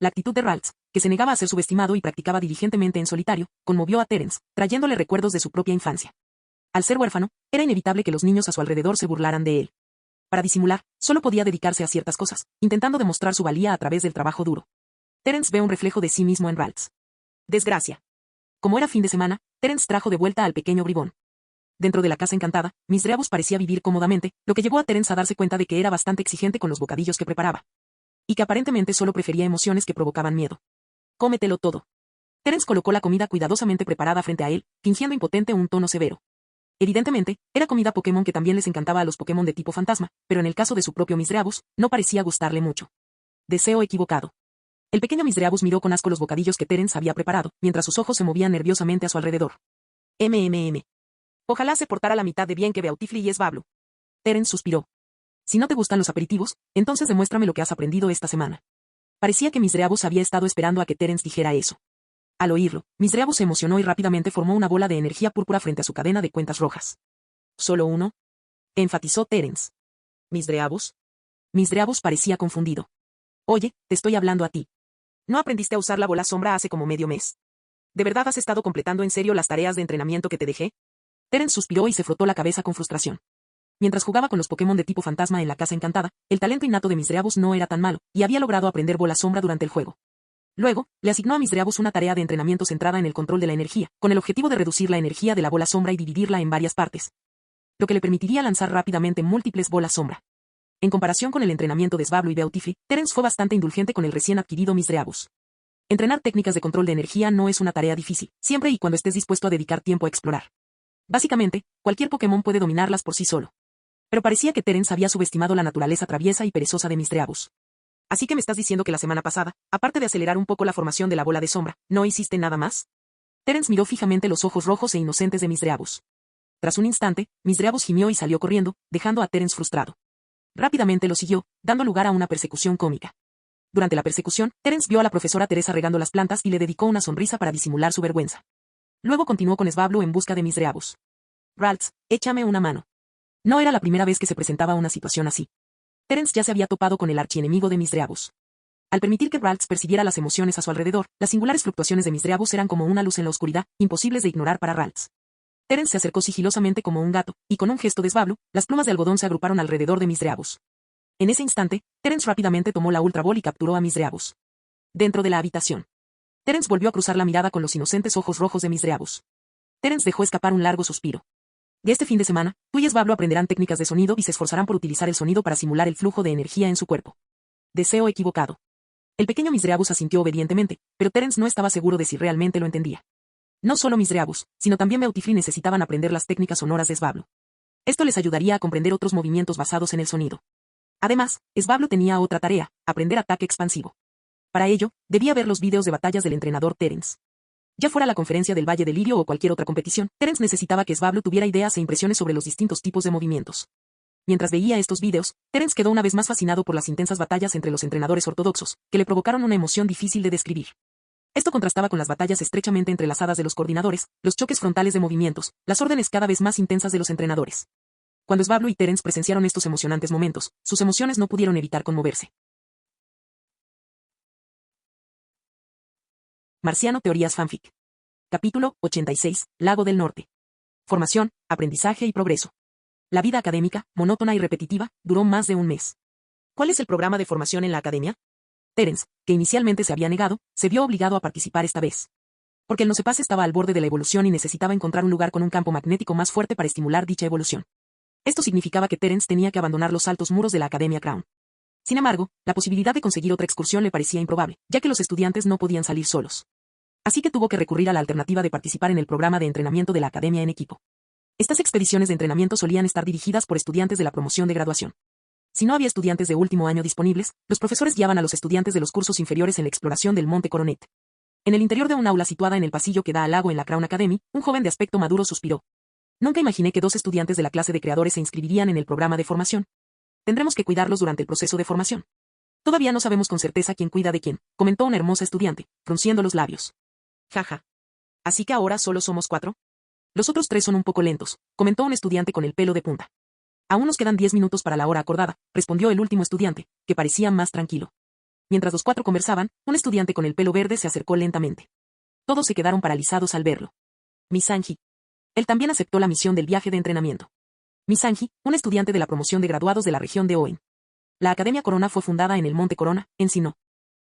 La actitud de Ralts, que se negaba a ser subestimado y practicaba diligentemente en solitario, conmovió a Terence, trayéndole recuerdos de su propia infancia. Al ser huérfano, era inevitable que los niños a su alrededor se burlaran de él. Para disimular, solo podía dedicarse a ciertas cosas, intentando demostrar su valía a través del trabajo duro. Terence ve un reflejo de sí mismo en Ralts. Desgracia. Como era fin de semana, Terence trajo de vuelta al pequeño bribón. Dentro de la casa encantada, Misdreavus parecía vivir cómodamente, lo que llevó a Terence a darse cuenta de que era bastante exigente con los bocadillos que preparaba. Y que aparentemente solo prefería emociones que provocaban miedo. Cómetelo todo. Terence colocó la comida cuidadosamente preparada frente a él, fingiendo impotente un tono severo. Evidentemente, era comida Pokémon que también les encantaba a los Pokémon de tipo fantasma, pero en el caso de su propio Misdreavus, no parecía gustarle mucho. Deseo equivocado. El pequeño Misdreavus miró con asco los bocadillos que Terence había preparado, mientras sus ojos se movían nerviosamente a su alrededor. Ojalá se portara la mitad de bien que Beautifly y Svablu. Terence suspiró. Si no te gustan los aperitivos, entonces demuéstrame lo que has aprendido esta semana. Parecía que Misdreavus había estado esperando a que Terence dijera eso. Al oírlo, Misdreavus se emocionó y rápidamente formó una bola de energía púrpura frente a su cadena de cuentas rojas. ¿Solo uno? Enfatizó Terence. ¿Misdreavus? Misdreavus parecía confundido. Oye, te estoy hablando a ti. ¿No aprendiste a usar la bola sombra hace como medio mes? ¿De verdad has estado completando en serio las tareas de entrenamiento que te dejé? Terence suspiró y se frotó la cabeza con frustración. Mientras jugaba con los Pokémon de tipo fantasma en la casa encantada, el talento innato de Misdreavus no era tan malo, y había logrado aprender bola sombra durante el juego. Luego, le asignó a Misdreavus una tarea de entrenamiento centrada en el control de la energía, con el objetivo de reducir la energía de la bola sombra y dividirla en varias partes, lo que le permitiría lanzar rápidamente múltiples bolas sombra. En comparación con el entrenamiento de Svablu y Beautifly, Terence fue bastante indulgente con el recién adquirido Misdreavus. Entrenar técnicas de control de energía no es una tarea difícil, siempre y cuando estés dispuesto a dedicar tiempo a explorar. Básicamente, cualquier Pokémon puede dominarlas por sí solo. Pero parecía que Terence había subestimado la naturaleza traviesa y perezosa de Misdreavus. Así que me estás diciendo que la semana pasada, aparte de acelerar un poco la formación de la bola de sombra, ¿no hiciste nada más? Terence miró fijamente los ojos rojos e inocentes de Misdreavus. Tras un instante, Misdreavus gimió y salió corriendo, dejando a Terence frustrado. Rápidamente lo siguió, dando lugar a una persecución cómica. Durante la persecución, Terence vio a la profesora Teresa regando las plantas y le dedicó una sonrisa para disimular su vergüenza. Luego continuó con Svablu en busca de Misdreavus. Ralts, échame una mano. No era la primera vez que se presentaba una situación así. Terence ya se había topado con el archienemigo de Misdreavus. Al permitir que Ralts percibiera las emociones a su alrededor, las singulares fluctuaciones de Misdreavus eran como una luz en la oscuridad, imposibles de ignorar para Ralts. Terence se acercó sigilosamente como un gato, y con un gesto de Svablu, las plumas de algodón se agruparon alrededor de Misdreavus. En ese instante, Terence rápidamente tomó la Ultra Ball y capturó a Misdreavus. Dentro de la habitación. Terence volvió a cruzar la mirada con los inocentes ojos rojos de Misreabus. Terence dejó escapar un largo suspiro. De este fin de semana, tú y Svablo aprenderán técnicas de sonido y se esforzarán por utilizar el sonido para simular el flujo de energía en su cuerpo. Deseo equivocado. El pequeño Misreabus asintió obedientemente, pero Terence no estaba seguro de si realmente lo entendía. No solo Misreabus, sino también Beautifree necesitaban aprender las técnicas sonoras de Svablo. Esto les ayudaría a comprender otros movimientos basados en el sonido. Además, Svablo tenía otra tarea, aprender ataque expansivo. Para ello, debía ver los vídeos de batallas del entrenador Terence. Ya fuera la conferencia del Valle del Lirio o cualquier otra competición, Terence necesitaba que Svablo tuviera ideas e impresiones sobre los distintos tipos de movimientos. Mientras veía estos vídeos, Terence quedó una vez más fascinado por las intensas batallas entre los entrenadores ortodoxos, que le provocaron una emoción difícil de describir. Esto contrastaba con las batallas estrechamente entrelazadas de los coordinadores, los choques frontales de movimientos, las órdenes cada vez más intensas de los entrenadores. Cuando Svablo y Terence presenciaron estos emocionantes momentos, sus emociones no pudieron evitar conmoverse. Marciano Teorías Fanfic. Capítulo 86, Lago del Norte. Formación, aprendizaje y progreso. La vida académica, monótona y repetitiva, duró más de un mes. ¿Cuál es el programa de formación en la academia? Terence, que inicialmente se había negado, se vio obligado a participar esta vez. Porque el Nosepaz estaba al borde de la evolución y necesitaba encontrar un lugar con un campo magnético más fuerte para estimular dicha evolución. Esto significaba que Terence tenía que abandonar los altos muros de la Academia Crown. Sin embargo, la posibilidad de conseguir otra excursión le parecía improbable, ya que los estudiantes no podían salir solos. Así que tuvo que recurrir a la alternativa de participar en el programa de entrenamiento de la Academia en equipo. Estas expediciones de entrenamiento solían estar dirigidas por estudiantes de la promoción de graduación. Si no había estudiantes de último año disponibles, los profesores guiaban a los estudiantes de los cursos inferiores en la exploración del Monte Coronet. En el interior de un aula situada en el pasillo que da al lago en la Crown Academy, un joven de aspecto maduro suspiró. Nunca imaginé que 2 estudiantes de la clase de creadores se inscribirían en el programa de formación. Tendremos que cuidarlos durante el proceso de formación. Todavía no sabemos con certeza quién cuida de quién, comentó una hermosa estudiante, frunciendo los labios. Jaja. ¿Así que ahora solo somos 4? Los otros 3 son un poco lentos, comentó un estudiante con el pelo de punta. Aún nos quedan 10 minutos para la hora acordada, respondió el último estudiante, que parecía más tranquilo. Mientras los 4 conversaban, un estudiante con el pelo verde se acercó lentamente. Todos se quedaron paralizados al verlo. Misanji. Él también aceptó la misión del viaje de entrenamiento. Misanji, un estudiante de la promoción de graduados de la región de Oen. La Academia Corona fue fundada en el Monte Corona, en Sinnoh.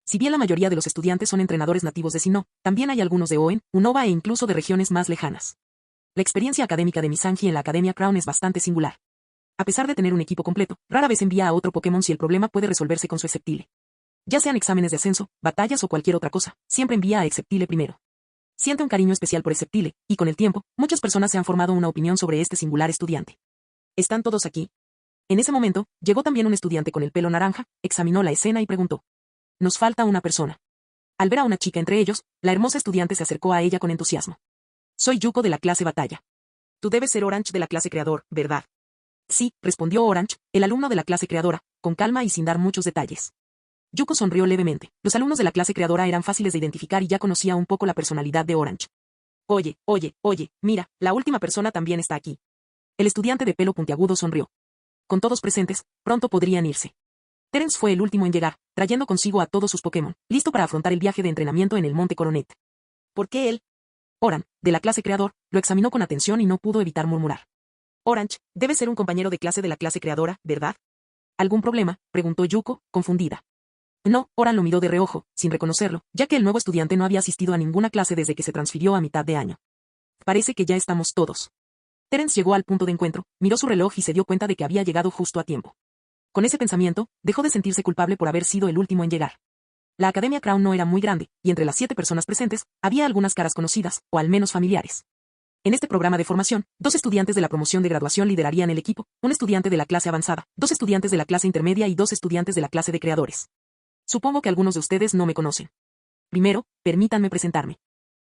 Si bien la mayoría de los estudiantes son entrenadores nativos de Sinnoh, también hay algunos de Oen, Unova e incluso de regiones más lejanas. La experiencia académica de Misanji en la Academia Crown es bastante singular. A pesar de tener un equipo completo, rara vez envía a otro Pokémon si el problema puede resolverse con su Sceptile. Ya sean exámenes de ascenso, batallas o cualquier otra cosa, siempre envía a Sceptile primero. Siente un cariño especial por Sceptile, y con el tiempo, muchas personas se han formado una opinión sobre este singular estudiante. ¿Están todos aquí? En ese momento, llegó también un estudiante con el pelo naranja, examinó la escena y preguntó. Nos falta una persona. Al ver a una chica entre ellos, la hermosa estudiante se acercó a ella con entusiasmo. Soy Yuko de la clase Batalla. Tú debes ser Orange de la clase Creador, ¿verdad? Sí, respondió Orange, el alumno de la clase Creadora, con calma y sin dar muchos detalles. Yuko sonrió levemente. Los alumnos de la clase Creadora eran fáciles de identificar y ya conocía un poco la personalidad de Orange. Oye, mira, la última persona también está aquí. El estudiante de pelo puntiagudo sonrió. Con todos presentes, pronto podrían irse. Terence fue el último en llegar, trayendo consigo a todos sus Pokémon, listo para afrontar el viaje de entrenamiento en el Monte Coronet. ¿Por qué él? Oran, de la clase Creador, lo examinó con atención y no pudo evitar murmurar. Orange, debe ser un compañero de clase de la clase Creadora, ¿verdad? ¿Algún problema?, preguntó Yuko, confundida. No, Oran lo miró de reojo, sin reconocerlo, ya que el nuevo estudiante no había asistido a ninguna clase desde que se transfirió a mitad de año. Parece que ya estamos todos. Terence llegó al punto de encuentro, miró su reloj y se dio cuenta de que había llegado justo a tiempo. Con ese pensamiento, dejó de sentirse culpable por haber sido el último en llegar. La Academia Crown no era muy grande, y entre las 7 personas presentes, había algunas caras conocidas, o al menos familiares. En este programa de formación, 2 estudiantes de la promoción de graduación liderarían el equipo, un estudiante de la clase avanzada, 2 estudiantes de la clase intermedia y 2 estudiantes de la clase de creadores. Supongo que algunos de ustedes no me conocen. Primero, permítanme presentarme.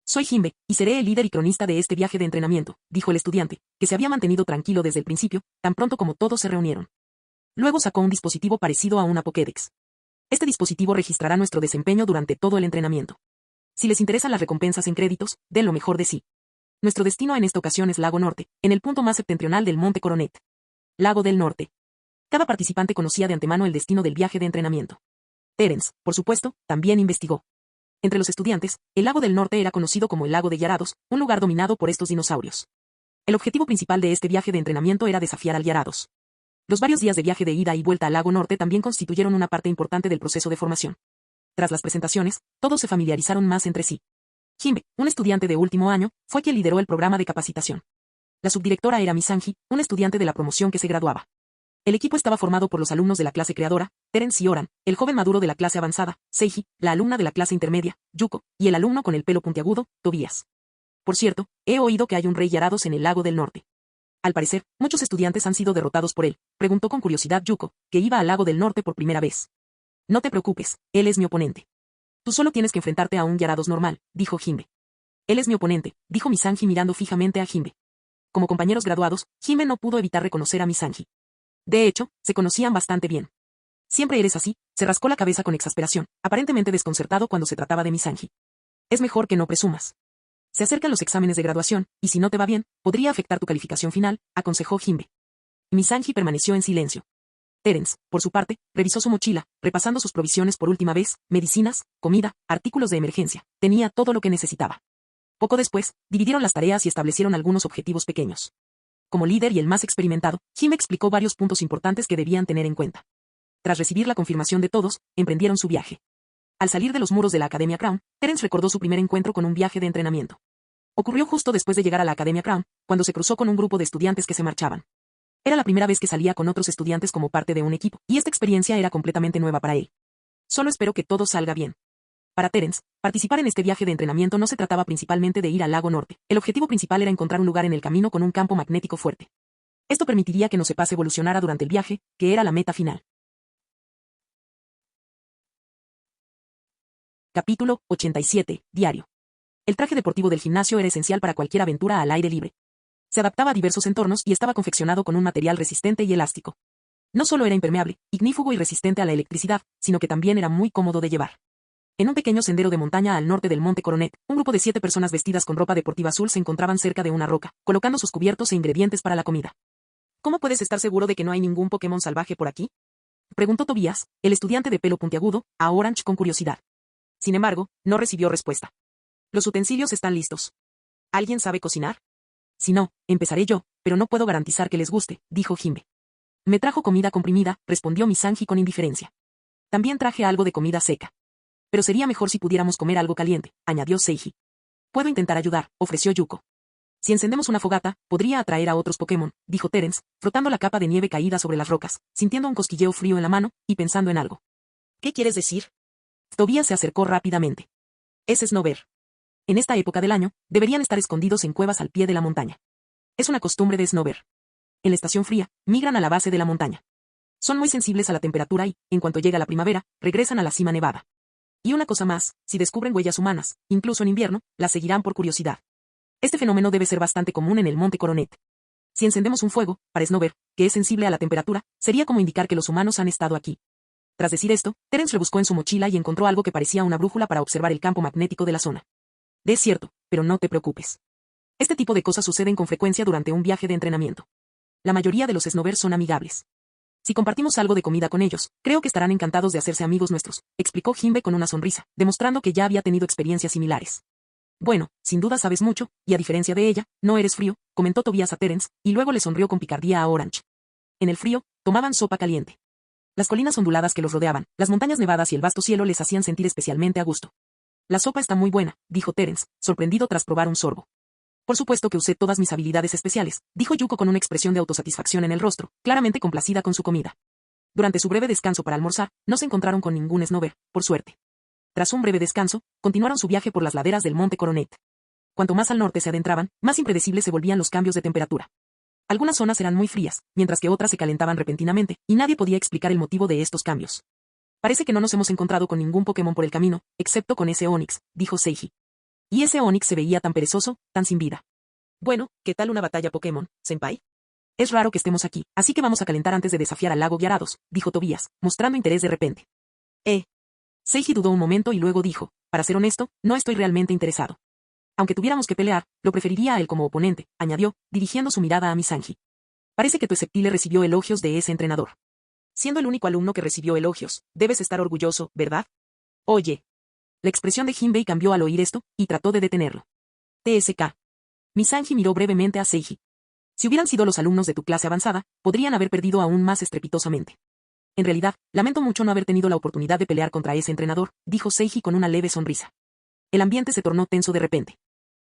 Soy Himbe, y seré el líder y cronista de este viaje de entrenamiento, dijo el estudiante, que se había mantenido tranquilo desde el principio, tan pronto como todos se reunieron. Luego sacó un dispositivo parecido a una Pokédex. Este dispositivo registrará nuestro desempeño durante todo el entrenamiento. Si les interesan las recompensas en créditos, den lo mejor de sí. Nuestro destino en esta ocasión es Lago Norte, en el punto más septentrional del Monte Coronet. Lago del Norte. Cada participante conocía de antemano el destino del viaje de entrenamiento. Terence, por supuesto, también investigó. Entre los estudiantes, el Lago del Norte era conocido como el Lago de Gyarados, un lugar dominado por estos dinosaurios. El objetivo principal de este viaje de entrenamiento era desafiar al Gyarados. Los varios días de viaje de ida y vuelta al Lago Norte también constituyeron una parte importante del proceso de formación. Tras las presentaciones, todos se familiarizaron más entre sí. Himbe, un estudiante de último año, fue quien lideró el programa de capacitación. La subdirectora era Misanji, un estudiante de la promoción que se graduaba. El equipo estaba formado por los alumnos de la clase creadora, Terence y Oran, el joven maduro de la clase avanzada, Seiji, la alumna de la clase intermedia, Yuko, y el alumno con el pelo puntiagudo, Tobías. Por cierto, he oído que hay un rey Yarados en el lago del norte. Al parecer, muchos estudiantes han sido derrotados por él, preguntó con curiosidad Yuko, que iba al lago del norte por primera vez. No te preocupes, él es mi oponente. Tú solo tienes que enfrentarte a un Yarados normal, dijo Himbe. Él es mi oponente, dijo Misanji mirando fijamente a Himbe. Como compañeros graduados, Himbe no pudo evitar reconocer a Misanji. De hecho, se conocían bastante bien. Siempre eres así, se rascó la cabeza con exasperación, aparentemente desconcertado cuando se trataba de Misanji. Es mejor que no presumas. Se acercan los exámenes de graduación, y si no te va bien, podría afectar tu calificación final, aconsejó Himbe. Misanji permaneció en silencio. Terence, por su parte, revisó su mochila, repasando sus provisiones por última vez, medicinas, comida, artículos de emergencia, tenía todo lo que necesitaba. Poco después, dividieron las tareas y establecieron algunos objetivos pequeños. Como líder y el más experimentado, Himbe explicó varios puntos importantes que debían tener en cuenta. Tras recibir la confirmación de todos, emprendieron su viaje. Al salir de los muros de la Academia Crown, Terence recordó su primer encuentro con un viaje de entrenamiento. Ocurrió justo después de llegar a la Academia Crown, cuando se cruzó con un grupo de estudiantes que se marchaban. Era la primera vez que salía con otros estudiantes como parte de un equipo, y esta experiencia era completamente nueva para él. Solo espero que todo salga bien. Para Terence, participar en este viaje de entrenamiento no se trataba principalmente de ir al lago norte, el objetivo principal era encontrar un lugar en el camino con un campo magnético fuerte. Esto permitiría que no se pase evolucionara durante el viaje, que era la meta final. Capítulo 87, Diario. El traje deportivo del gimnasio era esencial para cualquier aventura al aire libre. Se adaptaba a diversos entornos y estaba confeccionado con un material resistente y elástico. No solo era impermeable, ignífugo y resistente a la electricidad, sino que también era muy cómodo de llevar. En un pequeño sendero de montaña al norte del Monte Coronet, un grupo de 7 personas vestidas con ropa deportiva azul se encontraban cerca de una roca, colocando sus cubiertos e ingredientes para la comida. ¿Cómo puedes estar seguro de que no hay ningún Pokémon salvaje por aquí?, preguntó Tobías, el estudiante de pelo puntiagudo, a Orange con curiosidad. Sin embargo, no recibió respuesta. Los utensilios están listos. ¿Alguien sabe cocinar? Si no, empezaré yo, pero no puedo garantizar que les guste, dijo Himbe. Me trajo comida comprimida, respondió Misanji con indiferencia. También traje algo de comida seca. Pero sería mejor si pudiéramos comer algo caliente, añadió Seiji. Puedo intentar ayudar, ofreció Yuko. Si encendemos una fogata, podría atraer a otros Pokémon, dijo Terence, frotando la capa de nieve caída sobre las rocas, sintiendo un cosquilleo frío en la mano, y pensando en algo. ¿Qué quieres decir? Tobías se acercó rápidamente. Es Snover. En esta época del año, deberían estar escondidos en cuevas al pie de la montaña. Es una costumbre de Snover. En la estación fría, migran a la base de la montaña. Son muy sensibles a la temperatura y, en cuanto llega la primavera, regresan a la cima nevada. Y una cosa más, si descubren huellas humanas, incluso en invierno, las seguirán por curiosidad. Este fenómeno debe ser bastante común en el Monte Coronet. Si encendemos un fuego, para Snover, que es sensible a la temperatura, sería como indicar que los humanos han estado aquí. Tras decir esto, Terence rebuscó en su mochila y encontró algo que parecía una brújula para observar el campo magnético de la zona. Es cierto, pero no te preocupes. Este tipo de cosas suceden con frecuencia durante un viaje de entrenamiento. La mayoría de los Snover son amigables. Si compartimos algo de comida con ellos, creo que estarán encantados de hacerse amigos nuestros, explicó Himbe con una sonrisa, demostrando que ya había tenido experiencias similares. Bueno, sin duda sabes mucho, y a diferencia de ella, no eres frío, comentó Tobías a Terence, y luego le sonrió con picardía a Orange. En el frío, tomaban sopa caliente. Las colinas onduladas que los rodeaban, las montañas nevadas y el vasto cielo les hacían sentir especialmente a gusto. La sopa está muy buena, dijo Terence, sorprendido tras probar un sorbo. Por supuesto que usé todas mis habilidades especiales, dijo Yuko con una expresión de autosatisfacción en el rostro, claramente complacida con su comida. Durante su breve descanso para almorzar, no se encontraron con ningún Snover, por suerte. Tras un breve descanso, continuaron su viaje por las laderas del Monte Coronet. Cuanto más al norte se adentraban, más impredecibles se volvían los cambios de temperatura. Algunas zonas eran muy frías, mientras que otras se calentaban repentinamente, y nadie podía explicar el motivo de estos cambios. Parece que no nos hemos encontrado con ningún Pokémon por el camino, excepto con ese Onix, dijo Seiji. Y ese Onix se veía tan perezoso, tan sin vida. Bueno, ¿qué tal una batalla Pokémon, senpai? Es raro que estemos aquí, así que vamos a calentar antes de desafiar al lago Gyarados, dijo Tobías, mostrando interés de repente. Seiji dudó un momento y luego dijo, para ser honesto, no estoy realmente interesado. Aunque tuviéramos que pelear, lo preferiría a él como oponente, añadió, dirigiendo su mirada a Misanji. Parece que tu Sceptile recibió elogios de ese entrenador. Siendo el único alumno que recibió elogios, debes estar orgulloso, ¿verdad? Oye. La expresión de Jinbei cambió al oír esto, y trató de detenerlo. TSK. Misanji miró brevemente a Seiji. Si hubieran sido los alumnos de tu clase avanzada, podrían haber perdido aún más estrepitosamente. En realidad, lamento mucho no haber tenido la oportunidad de pelear contra ese entrenador, dijo Seiji con una leve sonrisa. El ambiente se tornó tenso de repente.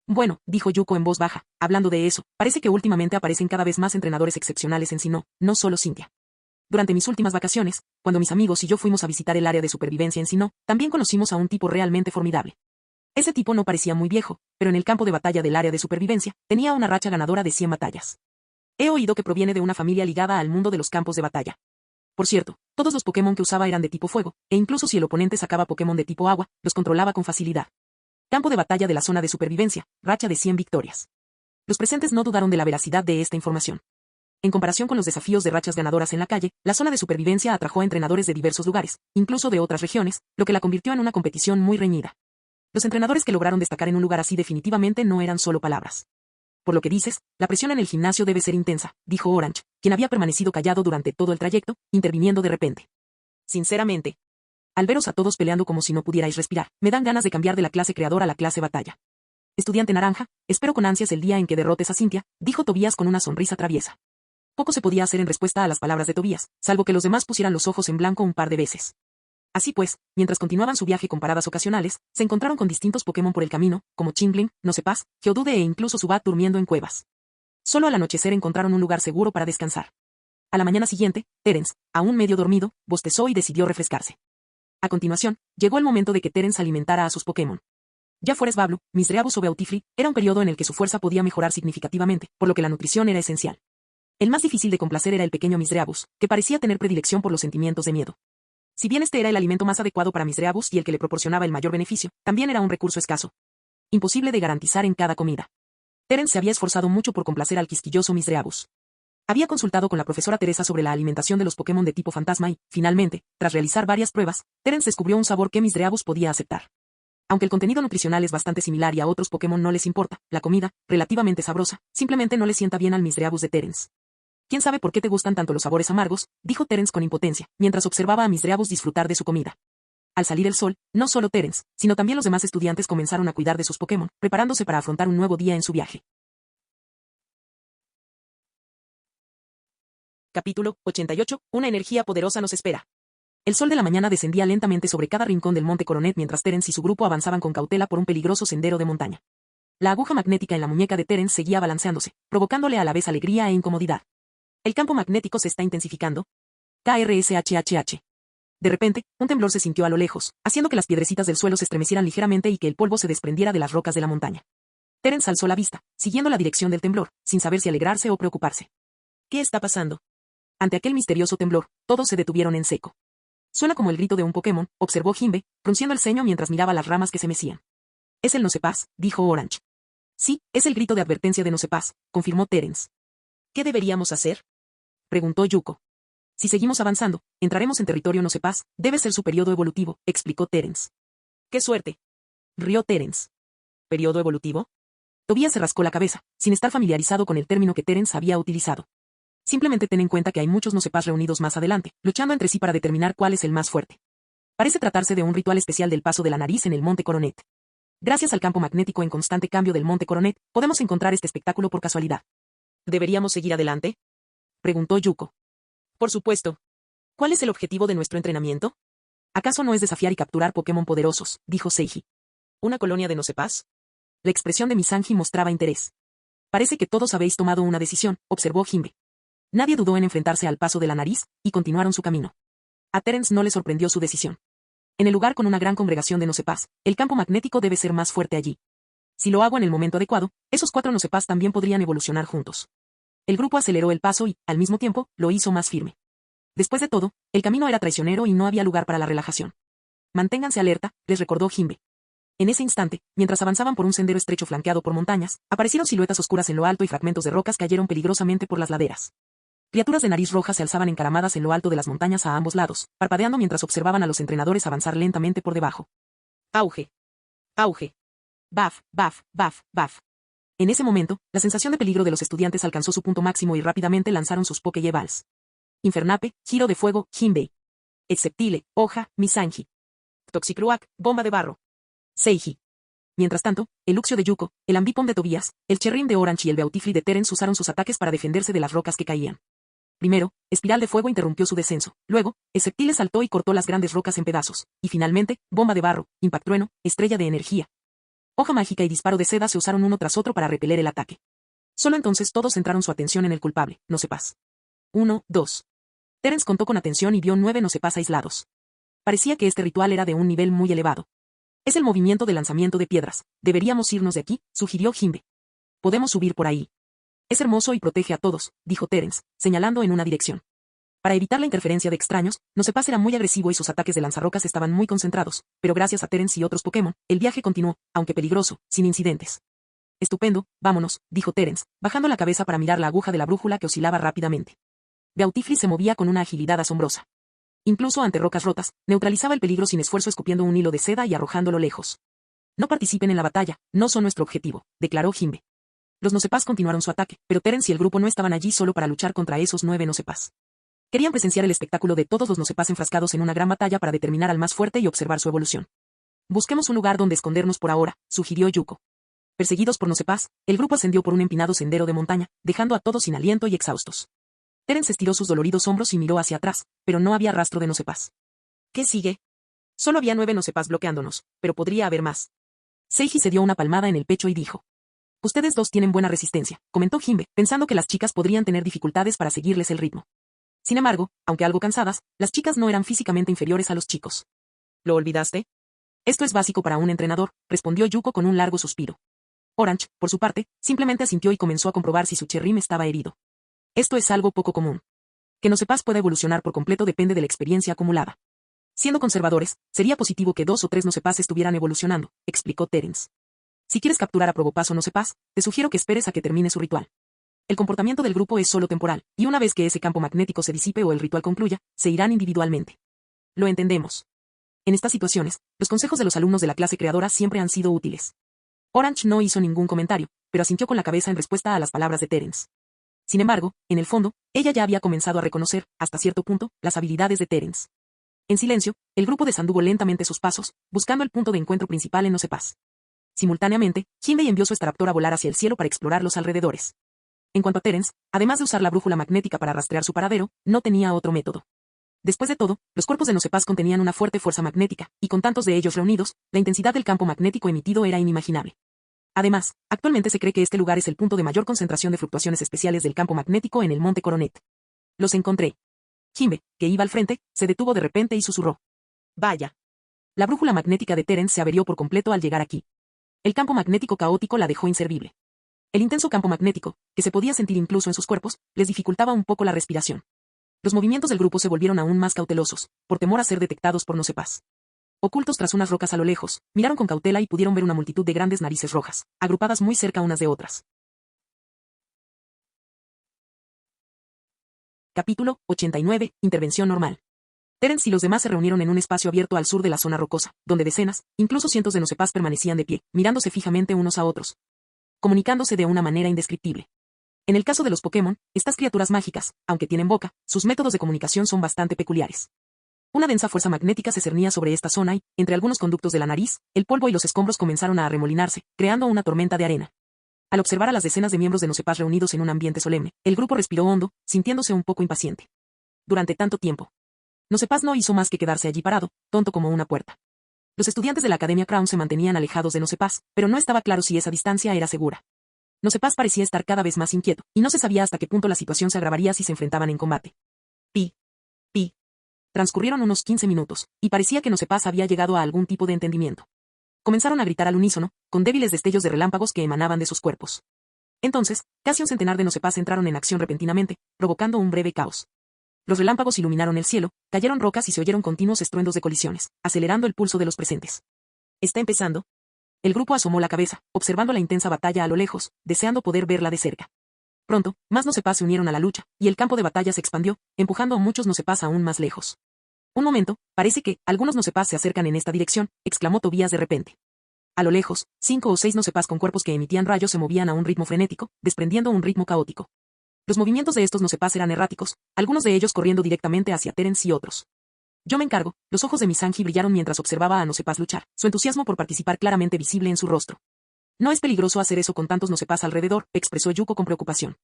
Bueno, dijo Yuko en voz baja, hablando de eso, parece que últimamente aparecen cada vez más entrenadores excepcionales en Sinnoh, no solo Cynthia. Durante mis últimas vacaciones, cuando mis amigos y yo fuimos a visitar el área de supervivencia en Sinnoh, también conocimos a un tipo realmente formidable. Ese tipo no parecía muy viejo, pero en el campo de batalla del área de supervivencia, tenía una racha ganadora de 100 batallas. He oído que proviene de una familia ligada al mundo de los campos de batalla. Por cierto, todos los Pokémon que usaba eran de tipo fuego, e incluso si el oponente sacaba Pokémon de tipo agua, los controlaba con facilidad. Campo de batalla de la zona de supervivencia, racha de 100 victorias. Los presentes no dudaron de la veracidad de esta información. En comparación con los desafíos de rachas ganadoras en la calle, la zona de supervivencia atrajo a entrenadores de diversos lugares, incluso de otras regiones, lo que la convirtió en una competición muy reñida. Los entrenadores que lograron destacar en un lugar así definitivamente no eran solo palabras. Por lo que dices, la presión en el gimnasio debe ser intensa, dijo Orange, quien había permanecido callado durante todo el trayecto, interviniendo de repente. Sinceramente, al veros a todos peleando como si no pudierais respirar, me dan ganas de cambiar de la clase creador a la clase batalla. Estudiante naranja, espero con ansias el día en que derrotes a Cynthia, dijo Tobías con una sonrisa traviesa. Poco se podía hacer en respuesta a las palabras de Tobías, salvo que los demás pusieran los ojos en blanco un par de veces. Así pues, mientras continuaban su viaje con paradas ocasionales, se encontraron con distintos Pokémon por el camino, como Chingling, Nosepas, Geodude e incluso Zubat durmiendo en cuevas. Solo al anochecer encontraron un lugar seguro para descansar. A la mañana siguiente, Terence, aún medio dormido, bostezó y decidió refrescarse. A continuación, llegó el momento de que Terence alimentara a sus Pokémon. Ya fuera Swablu, Misdreavus o Beautifly, era un periodo en el que su fuerza podía mejorar significativamente, por lo que la nutrición era esencial. El más difícil de complacer era el pequeño Misdreavus, que parecía tener predilección por los sentimientos de miedo. Si bien este era el alimento más adecuado para Misdreavus y el que le proporcionaba el mayor beneficio, también era un recurso escaso. Imposible de garantizar en cada comida. Terence se había esforzado mucho por complacer al quisquilloso Misdreavus. Había consultado con la profesora Teresa sobre la alimentación de los Pokémon de tipo fantasma y, finalmente, tras realizar varias pruebas, Terence descubrió un sabor que Misdreavus podía aceptar. Aunque el contenido nutricional es bastante similar y a otros Pokémon no les importa, la comida, relativamente sabrosa, simplemente no le sienta bien al Misdreavus de Terence. ¿Quién sabe por qué te gustan tanto los sabores amargos?, dijo Terence con impotencia, mientras observaba a Misdreavus disfrutar de su comida. Al salir el sol, no solo Terence, sino también los demás estudiantes comenzaron a cuidar de sus Pokémon, preparándose para afrontar un nuevo día en su viaje. Capítulo 88. Una energía poderosa nos espera. El sol de la mañana descendía lentamente sobre cada rincón del monte Coronet mientras Terence y su grupo avanzaban con cautela por un peligroso sendero de montaña. La aguja magnética en la muñeca de Terence seguía balanceándose, provocándole a la vez alegría e incomodidad. El campo magnético se está intensificando. KRSHHH. De repente, un temblor se sintió a lo lejos, haciendo que las piedrecitas del suelo se estremecieran ligeramente y que el polvo se desprendiera de las rocas de la montaña. Terence alzó la vista, siguiendo la dirección del temblor, sin saber si alegrarse o preocuparse. ¿Qué está pasando? Ante aquel misterioso temblor, todos se detuvieron en seco. Suena como el grito de un Pokémon, observó Jimbe, frunciendo el ceño mientras miraba las ramas que se mecían. Es el Nosepas, dijo Orange. Sí, es el grito de advertencia de Nosepas, confirmó Terence. ¿Qué deberíamos hacer?, preguntó Yuko. Si seguimos avanzando, entraremos en territorio Nosepas, debe ser su periodo evolutivo, explicó Terence. ¡Qué suerte!, rió Terence. ¿Periodo evolutivo? Tobías se rascó la cabeza, sin estar familiarizado con el término que Terence había utilizado. Simplemente ten en cuenta que hay muchos Nosepas reunidos más adelante, luchando entre sí para determinar cuál es el más fuerte. Parece tratarse de un ritual especial del paso de la nariz en el Monte Coronet. Gracias al campo magnético en constante cambio del Monte Coronet, podemos encontrar este espectáculo por casualidad. ¿Deberíamos seguir adelante?, preguntó Yuko. Por supuesto. ¿Cuál es el objetivo de nuestro entrenamiento? ¿Acaso no es desafiar y capturar Pokémon poderosos?, dijo Seiji. ¿Una colonia de Nosepas? La expresión de Misanji mostraba interés. Parece que todos habéis tomado una decisión, observó Jimbe. Nadie dudó en enfrentarse al paso de la nariz, y continuaron su camino. A Terence no le sorprendió su decisión. En el lugar con una gran congregación de Nosepas, el campo magnético debe ser más fuerte allí. Si lo hago en el momento adecuado, esos 4 Nosepas también podrían evolucionar juntos. El grupo aceleró el paso y, al mismo tiempo, lo hizo más firme. Después de todo, el camino era traicionero y no había lugar para la relajación. Manténganse alerta, les recordó Jimbe. En ese instante, mientras avanzaban por un sendero estrecho flanqueado por montañas, aparecieron siluetas oscuras en lo alto y fragmentos de rocas cayeron peligrosamente por las laderas. Criaturas de nariz roja se alzaban encaramadas en lo alto de las montañas a ambos lados, parpadeando mientras observaban a los entrenadores avanzar lentamente por debajo. Auge. Auge. Baf, baf, baf, baf. En ese momento, la sensación de peligro de los estudiantes alcanzó su punto máximo y rápidamente lanzaron sus Pokéballs. Infernape, giro de fuego, Jinbei. Exceptile, hoja, Misanji. Toxicruac, bomba de barro. Seiji. Mientras tanto, el Luxio de Yuko, el Ambipom de Tobías, el Cherrim de Orange y el Beautifly de Terence usaron sus ataques para defenderse de las rocas que caían. Primero, espiral de fuego interrumpió su descenso. Luego, Esceptiles saltó y cortó las grandes rocas en pedazos. Y finalmente, bomba de barro, impactrueno, estrella de energía. Hoja mágica y disparo de seda se usaron uno tras otro para repeler el ataque. Solo entonces todos centraron su atención en el culpable, Nosepas. 1, 2. Terence contó con atención y vio 9 Nosepas aislados. Parecía que este ritual era de un nivel muy elevado. Es el movimiento de lanzamiento de piedras. Deberíamos irnos de aquí, sugirió Jimbe. Podemos subir por ahí. Es hermoso y protege a todos, dijo Terence, señalando en una dirección. Para evitar la interferencia de extraños, Nosepas era muy agresivo y sus ataques de lanzarrocas estaban muy concentrados, pero gracias a Terence y otros Pokémon, el viaje continuó, aunque peligroso, sin incidentes. Estupendo, vámonos, dijo Terence, bajando la cabeza para mirar la aguja de la brújula que oscilaba rápidamente. Beautifly se movía con una agilidad asombrosa. Incluso ante rocas rotas, neutralizaba el peligro sin esfuerzo escupiendo un hilo de seda y arrojándolo lejos. No participen en la batalla, no son nuestro objetivo, declaró Jimbe. Los Nosepas continuaron su ataque, pero Terence y el grupo no estaban allí solo para luchar contra esos 9 Nosepas. Querían presenciar el espectáculo de todos los Nosepas enfrascados en una gran batalla para determinar al más fuerte y observar su evolución. Busquemos un lugar donde escondernos por ahora, sugirió Yuko. Perseguidos por Nosepas, el grupo ascendió por un empinado sendero de montaña, dejando a todos sin aliento y exhaustos. Terence estiró sus doloridos hombros y miró hacia atrás, pero no había rastro de Nosepas. ¿Qué sigue? Solo había 9 Nosepas bloqueándonos, pero podría haber más. Seiji se dio una palmada en el pecho y dijo. Ustedes dos tienen buena resistencia, comentó Jimbe, pensando que las chicas podrían tener dificultades para seguirles el ritmo. Sin embargo, aunque algo cansadas, las chicas no eran físicamente inferiores a los chicos. ¿Lo olvidaste? Esto es básico para un entrenador, respondió Yuko con un largo suspiro. Orange, por su parte, simplemente asintió y comenzó a comprobar si su Cherrim estaba herido. Esto es algo poco común. Que Nosepas pueda evolucionar por completo depende de la experiencia acumulada. Siendo conservadores, sería positivo que 2 o 3 Nosepas estuvieran evolucionando, explicó Terence. Si quieres capturar a Probopass o Nosepas, te sugiero que esperes a que termine su ritual. El comportamiento del grupo es solo temporal, y una vez que ese campo magnético se disipe o el ritual concluya, se irán individualmente. Lo entendemos. En estas situaciones, los consejos de los alumnos de la clase creadora siempre han sido útiles. Orange no hizo ningún comentario, pero asintió con la cabeza en respuesta a las palabras de Terence. Sin embargo, en el fondo, ella ya había comenzado a reconocer, hasta cierto punto, las habilidades de Terence. En silencio, el grupo desanduvo lentamente sus pasos, buscando el punto de encuentro principal en Nosepas. Simultáneamente, Jimbe envió su Staraptor a volar hacia el cielo para explorar los alrededores. En cuanto a Terence, además de usar la brújula magnética para rastrear su paradero, no tenía otro método. Después de todo, los cuerpos de Nosepas contenían una fuerte fuerza magnética, y con tantos de ellos reunidos, la intensidad del campo magnético emitido era inimaginable. Además, actualmente se cree que este lugar es el punto de mayor concentración de fluctuaciones especiales del campo magnético en el Monte Coronet. Los encontré. Jimbe, que iba al frente, se detuvo de repente y susurró. Vaya. La brújula magnética de Terence se averió por completo al llegar aquí. El campo magnético caótico la dejó inservible. El intenso campo magnético, que se podía sentir incluso en sus cuerpos, les dificultaba un poco la respiración. Los movimientos del grupo se volvieron aún más cautelosos, por temor a ser detectados por Nosepas. Ocultos tras unas rocas a lo lejos, miraron con cautela y pudieron ver una multitud de grandes narices rojas, agrupadas muy cerca unas de otras. Capítulo 89, Intervención normal. Terence y los demás se reunieron en un espacio abierto al sur de la zona rocosa, donde decenas, incluso cientos de Nosepas permanecían de pie, mirándose fijamente unos a otros, comunicándose de una manera indescriptible. En el caso de los Pokémon, estas criaturas mágicas, aunque tienen boca, sus métodos de comunicación son bastante peculiares. Una densa fuerza magnética se cernía sobre esta zona y, entre algunos conductos de la nariz, el polvo y los escombros comenzaron a arremolinarse, creando una tormenta de arena. Al observar a las decenas de miembros de Nosepas reunidos en un ambiente solemne, el grupo respiró hondo, sintiéndose un poco impaciente. Durante tanto tiempo, Nosepas no hizo más que quedarse allí parado, tonto como una puerta. Los estudiantes de la Academia Crown se mantenían alejados de Nosepas, pero no estaba claro si esa distancia era segura. Nosepas parecía estar cada vez más inquieto, y no se sabía hasta qué punto la situación se agravaría si se enfrentaban en combate. Pi. Transcurrieron unos 15 minutos, y parecía que Nosepas había llegado a algún tipo de entendimiento. Comenzaron a gritar al unísono, con débiles destellos de relámpagos que emanaban de sus cuerpos. Entonces, casi un centenar de Nosepas entraron en acción repentinamente, provocando un breve caos. Los relámpagos iluminaron el cielo, cayeron rocas y se oyeron continuos estruendos de colisiones, acelerando el pulso de los presentes. ¿Está empezando? El grupo asomó la cabeza, observando la intensa batalla a lo lejos, deseando poder verla de cerca. Pronto, más Nosepas se unieron a la lucha, y el campo de batalla se expandió, empujando a muchos Nosepas aún más lejos. Un momento, parece que algunos Nosepas se acercan en esta dirección, exclamó Tobías de repente. A lo lejos, 5 o 6 Nosepas con cuerpos que emitían rayos se movían a un ritmo frenético, desprendiendo un ritmo caótico. Los movimientos de estos Nosepas eran erráticos, algunos de ellos corriendo directamente hacia Terence y otros. Yo me encargo, los ojos de Misanji brillaron mientras observaba a Nosepas luchar, su entusiasmo por participar claramente visible en su rostro. No es peligroso hacer eso con tantos Nosepas alrededor, expresó Yuko con preocupación.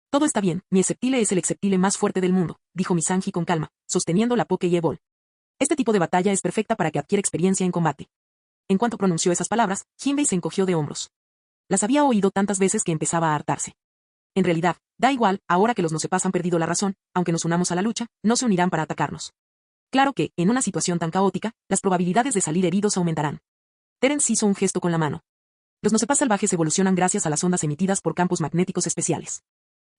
Todo está bien, mi Sceptile es el Sceptile más fuerte del mundo, dijo Mizanji con calma, sosteniendo la Pokéball. Este tipo de batalla es perfecta para que adquiera experiencia en combate. En cuanto pronunció esas palabras, Jinbei se encogió de hombros. Las había oído tantas veces que empezaba a hartarse. En realidad, da igual, ahora que los no sepas han perdido la razón, aunque nos unamos a la lucha, no se unirán para atacarnos. Claro que, en una situación tan caótica, las probabilidades de salir heridos aumentarán. Terence hizo un gesto con la mano. Los no sepas salvajes evolucionan gracias a las ondas emitidas por campos magnéticos especiales.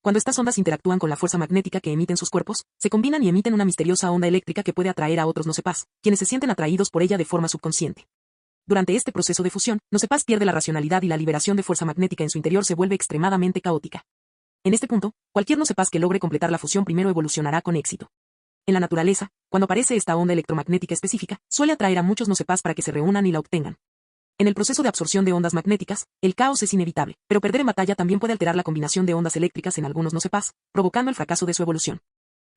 Cuando estas ondas interactúan con la fuerza magnética que emiten sus cuerpos, se combinan y emiten una misteriosa onda eléctrica que puede atraer a otros no sepas, quienes se sienten atraídos por ella de forma subconsciente. Durante este proceso de fusión, no sepas pierde la racionalidad y la liberación de fuerza magnética en su interior se vuelve extremadamente caótica. En este punto, cualquier no sepas que logre completar la fusión primero evolucionará con éxito. En la naturaleza, cuando aparece esta onda electromagnética específica, suele atraer a muchos no sepas para que se reúnan y la obtengan. En el proceso de absorción de ondas magnéticas, el caos es inevitable, pero perder en batalla también puede alterar la combinación de ondas eléctricas en algunos no sepas, provocando el fracaso de su evolución.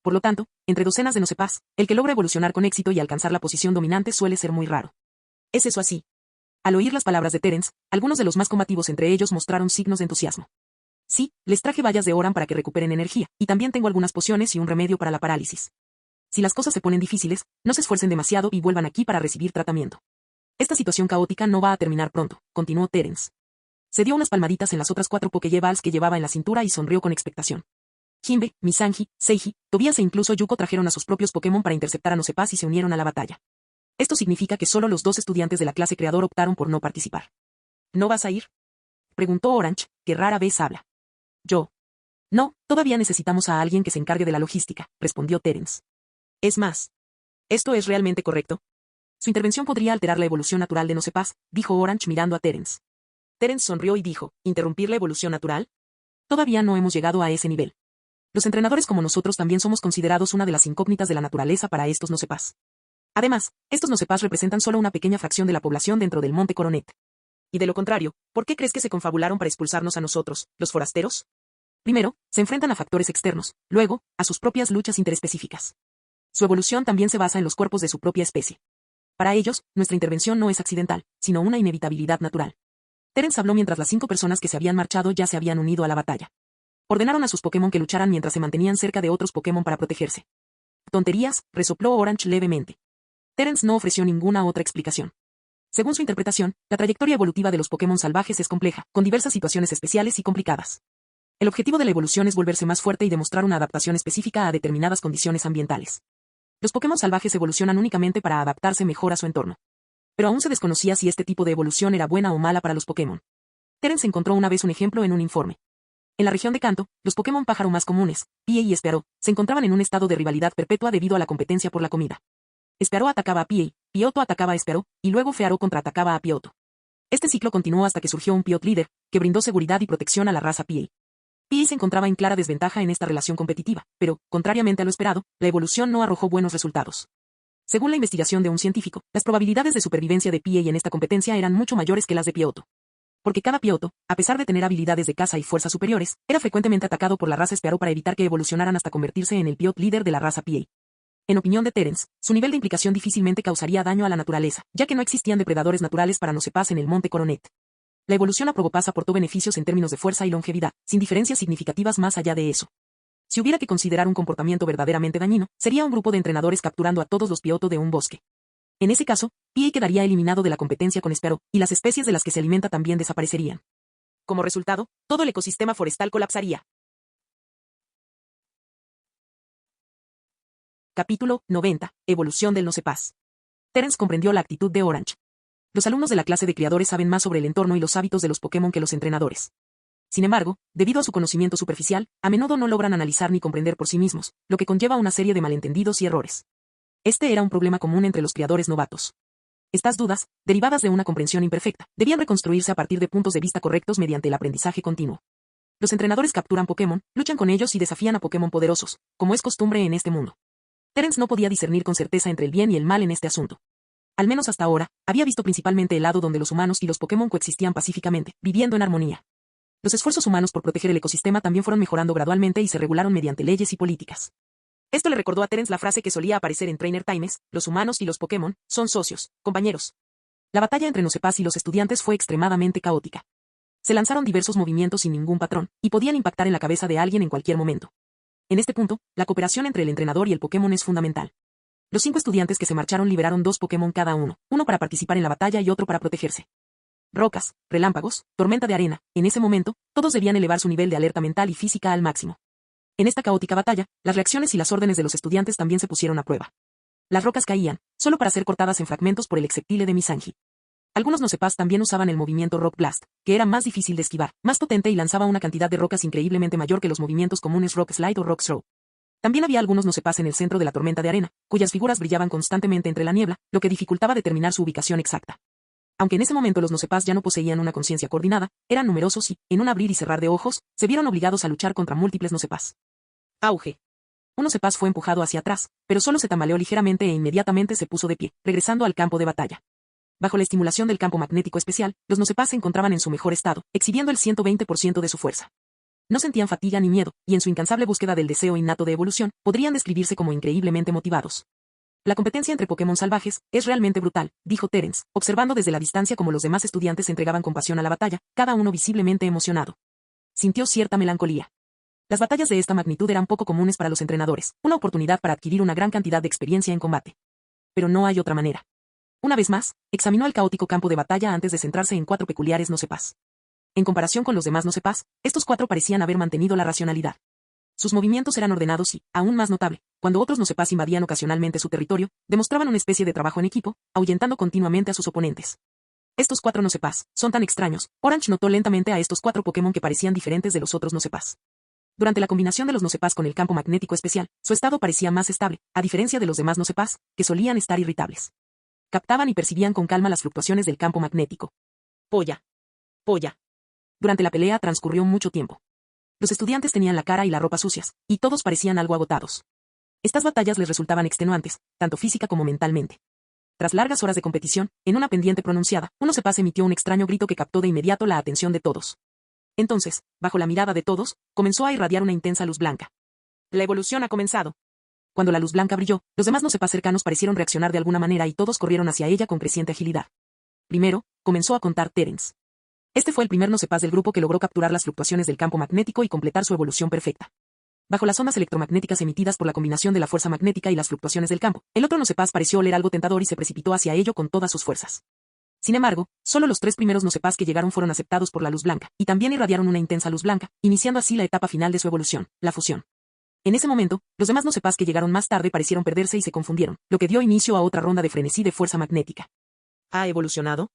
Por lo tanto, entre docenas de no sepas, el que logra evolucionar con éxito y alcanzar la posición dominante suele ser muy raro. ¿Es eso así? Al oír las palabras de Terence, algunos de los más combativos entre ellos mostraron signos de entusiasmo. Sí, les traje bayas de Oran para que recuperen energía, y también tengo algunas pociones y un remedio para la parálisis. Si las cosas se ponen difíciles, no se esfuercen demasiado y vuelvan aquí para recibir tratamiento. Esta situación caótica no va a terminar pronto, continuó Terence. Se dio unas palmaditas en las otras 4 Pokéballs que llevaba en la cintura y sonrió con expectación. Jinbei, Mizanji, Seiji, Tobias e incluso Yuko trajeron a sus propios Pokémon para interceptar a no sepas y se unieron a la batalla. Esto significa que solo los 2 estudiantes de la clase creador optaron por no participar. ¿No vas a ir?, preguntó Orange, que rara vez habla. Yo. No, todavía necesitamos a alguien que se encargue de la logística, respondió Terence. Es más. ¿Esto es realmente correcto? Su intervención podría alterar la evolución natural de no sepas, dijo Orange mirando a Terence. Terence sonrió y dijo, ¿interrumpir la evolución natural? Todavía no hemos llegado a ese nivel. Los entrenadores como nosotros también somos considerados una de las incógnitas de la naturaleza para estos no sepas. Además, estos no sepas representan solo una pequeña fracción de la población dentro del Monte Coronet. Y de lo contrario, ¿por qué crees que se confabularon para expulsarnos a nosotros, los forasteros? Primero, se enfrentan a factores externos, luego, a sus propias luchas interespecíficas. Su evolución también se basa en los cuerpos de su propia especie. Para ellos, nuestra intervención no es accidental, sino una inevitabilidad natural. Terence habló mientras las 5 personas que se habían marchado ya se habían unido a la batalla. Ordenaron a sus Pokémon que lucharan mientras se mantenían cerca de otros Pokémon para protegerse. Tonterías, resopló Orange levemente. Terence no ofreció ninguna otra explicación. Según su interpretación, la trayectoria evolutiva de los Pokémon salvajes es compleja, con diversas situaciones especiales y complicadas. El objetivo de la evolución es volverse más fuerte y demostrar una adaptación específica a determinadas condiciones ambientales. Los Pokémon salvajes evolucionan únicamente para adaptarse mejor a su entorno. Pero aún se desconocía si este tipo de evolución era buena o mala para los Pokémon. Terence encontró una vez un ejemplo en un informe. En la región de Kanto, los Pokémon pájaro más comunes, Pie y Spearow, se encontraban en un estado de rivalidad perpetua debido a la competencia por la comida. Spearow atacaba a Pie, Pieoto atacaba a Spearow, y luego Fearow contraatacaba a Pieoto. Este ciclo continuó hasta que surgió un Piot líder, que brindó seguridad y protección a la raza Pie. Pie se encontraba en clara desventaja en esta relación competitiva, pero, contrariamente a lo esperado, la evolución no arrojó buenos resultados. Según la investigación de un científico, las probabilidades de supervivencia de Pie en esta competencia eran mucho mayores que las de Pieoto. Porque cada Pieoto, a pesar de tener habilidades de caza y fuerzas superiores, era frecuentemente atacado por la raza Spearow para evitar que evolucionaran hasta convertirse en el Piot líder de la raza Pie. En opinión de Terence, su nivel de implicación difícilmente causaría daño a la naturaleza, ya que no existían depredadores naturales para no sepas en el Monte Coronet. La evolución a Probopass aportó beneficios en términos de fuerza y longevidad, sin diferencias significativas más allá de eso. Si hubiera que considerar un comportamiento verdaderamente dañino, sería un grupo de entrenadores capturando a todos los Pieoto de un bosque. En ese caso, Pie quedaría eliminado de la competencia con Spearow, y las especies de las que se alimenta también desaparecerían. Como resultado, todo el ecosistema forestal colapsaría. Capítulo 90. Evolución del no sepas. Terence comprendió la actitud de Orange. Los alumnos de la clase de criadores saben más sobre el entorno y los hábitos de los Pokémon que los entrenadores. Sin embargo, debido a su conocimiento superficial, a menudo no logran analizar ni comprender por sí mismos, lo que conlleva una serie de malentendidos y errores. Este era un problema común entre los criadores novatos. Estas dudas, derivadas de una comprensión imperfecta, debían reconstruirse a partir de puntos de vista correctos mediante el aprendizaje continuo. Los entrenadores capturan Pokémon, luchan con ellos y desafían a Pokémon poderosos, como es costumbre en este mundo. Terence no podía discernir con certeza entre el bien y el mal en este asunto. Al menos hasta ahora, había visto principalmente el lado donde los humanos y los Pokémon coexistían pacíficamente, viviendo en armonía. Los esfuerzos humanos por proteger el ecosistema también fueron mejorando gradualmente y se regularon mediante leyes y políticas. Esto le recordó a Terence la frase que solía aparecer en Trainer Times: los humanos y los Pokémon son socios, compañeros. La batalla entre no sepas y los estudiantes fue extremadamente caótica. se lanzaron diversos movimientos sin ningún patrón, y podían impactar en la cabeza de alguien en cualquier momento. En este punto, la cooperación entre el entrenador y el Pokémon es fundamental. Los 5 estudiantes que se marcharon liberaron 2 Pokémon cada uno para participar en la batalla y otro para protegerse. Rocas, relámpagos, tormenta de arena, en ese momento, todos debían elevar su nivel de alerta mental y física al máximo. En esta caótica batalla, las reacciones y las órdenes de los estudiantes también se pusieron a prueba. Las rocas caían, solo para ser cortadas en fragmentos por el Exceptile de Misanji. Algunos Nosepas también usaban el movimiento Rock Blast, que era más difícil de esquivar, más potente y lanzaba una cantidad de rocas increíblemente mayor que los movimientos comunes Rock Slide o Rock Throw. También había algunos Nosepas en el centro de la tormenta de arena, cuyas figuras brillaban constantemente entre la niebla, lo que dificultaba determinar su ubicación exacta. Aunque en ese momento los Nosepas ya no poseían una conciencia coordinada, eran numerosos y, en un abrir y cerrar de ojos, se vieron obligados a luchar contra múltiples Nosepas. Auge. Un Nosepas fue empujado hacia atrás, pero solo se tambaleó ligeramente e inmediatamente se puso de pie, regresando al campo de batalla. Bajo la estimulación del campo magnético especial, los Nosepas se encontraban en su mejor estado, exhibiendo el 120% de su fuerza. No sentían fatiga ni miedo, y en su incansable búsqueda del deseo innato de evolución, podrían describirse como increíblemente motivados. La competencia entre Pokémon salvajes es realmente brutal, dijo Terence, observando desde la distancia cómo los demás estudiantes se entregaban con pasión a la batalla, cada uno visiblemente emocionado. Sintió cierta melancolía. Las batallas de esta magnitud eran poco comunes para los entrenadores, una oportunidad para adquirir una gran cantidad de experiencia en combate. Pero no hay otra manera. Una vez más, examinó el caótico campo de batalla antes de centrarse en 4 peculiares Nosepas. En comparación con los demás Nosepas, estos 4 parecían haber mantenido la racionalidad. Sus movimientos eran ordenados y, aún más notable, cuando otros Nosepas invadían ocasionalmente su territorio, demostraban una especie de trabajo en equipo, ahuyentando continuamente a sus oponentes. Estos 4 Nosepas son tan extraños. Orange notó lentamente a estos 4 Pokémon que parecían diferentes de los otros Nosepas. Durante la combinación de los Nosepas con el campo magnético especial, su estado parecía más estable, a diferencia de los demás Nosepas, que solían estar irritables. Captaban y percibían con calma las fluctuaciones del campo magnético. Polla. Polla. Durante la pelea transcurrió mucho tiempo. Los estudiantes tenían la cara y la ropa sucias, y todos parecían algo agotados. Estas batallas les resultaban extenuantes, tanto física como mentalmente. Tras largas horas de competición, en una pendiente pronunciada, un Nosepas emitió un extraño grito que captó de inmediato la atención de todos. Entonces, bajo la mirada de todos, comenzó a irradiar una intensa luz blanca. La evolución ha comenzado. Cuando la luz blanca brilló, los demás Nosepas cercanos parecieron reaccionar de alguna manera y todos corrieron hacia ella con creciente agilidad. Primero, comenzó a contar Terence. Este fue el primer Nosepas del grupo que logró capturar las fluctuaciones del campo magnético y completar su evolución perfecta. Bajo las ondas electromagnéticas emitidas por la combinación de la fuerza magnética y las fluctuaciones del campo, el otro Nosepas pareció oler algo tentador y se precipitó hacia ello con todas sus fuerzas. Sin embargo, solo los 3 primeros Nosepas que llegaron fueron aceptados por la luz blanca, y también irradiaron una intensa luz blanca, iniciando así la etapa final de su evolución, la fusión. En ese momento, los demás Nosepas que llegaron más tarde parecieron perderse y se confundieron, lo que dio inicio a otra ronda de frenesí de fuerza magnética. ¿Ha evolucionado?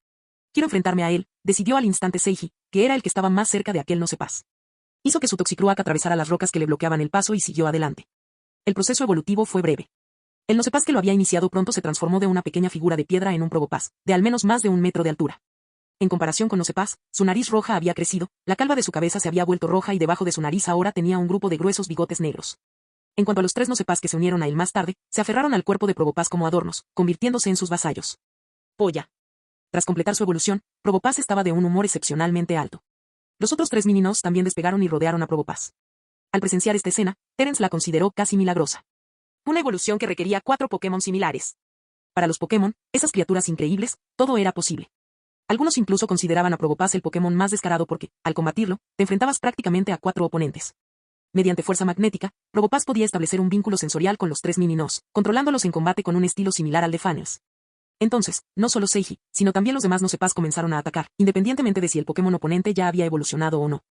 Quiero enfrentarme a él, decidió al instante Seiji, que era el que estaba más cerca de aquel Nosepas. Hizo que su Toxicruak atravesara las rocas que le bloqueaban el paso y siguió adelante. El proceso evolutivo fue breve. El Nosepas que lo había iniciado pronto se transformó de una pequeña figura de piedra en un Probopass, de al menos más de 1 metro de altura. En comparación con Nosepas, su nariz roja había crecido, la calva de su cabeza se había vuelto roja y debajo de su nariz ahora tenía un grupo de gruesos bigotes negros. En cuanto a los 3 Nosepas que se unieron a él más tarde, se aferraron al cuerpo de Probopass como adornos, convirtiéndose en sus vasallos. Polla. Tras completar su evolución, Probopass estaba de un humor excepcionalmente alto. Los otros 3 Mininos también despegaron y rodearon a Probopass. Al presenciar esta escena, Terence la consideró casi milagrosa. Una evolución que requería 4 Pokémon similares. Para los Pokémon, esas criaturas increíbles, todo era posible. Algunos incluso consideraban a Probopass el Pokémon más descarado porque, al combatirlo, te enfrentabas prácticamente a 4 oponentes. Mediante fuerza magnética, Probopass podía establecer un vínculo sensorial con los 3 Mininos, controlándolos en combate con un estilo similar al de Funnels. Entonces, no solo Seiji, sino también los demás Nosepas comenzaron a atacar, independientemente de si el Pokémon oponente ya había evolucionado o no.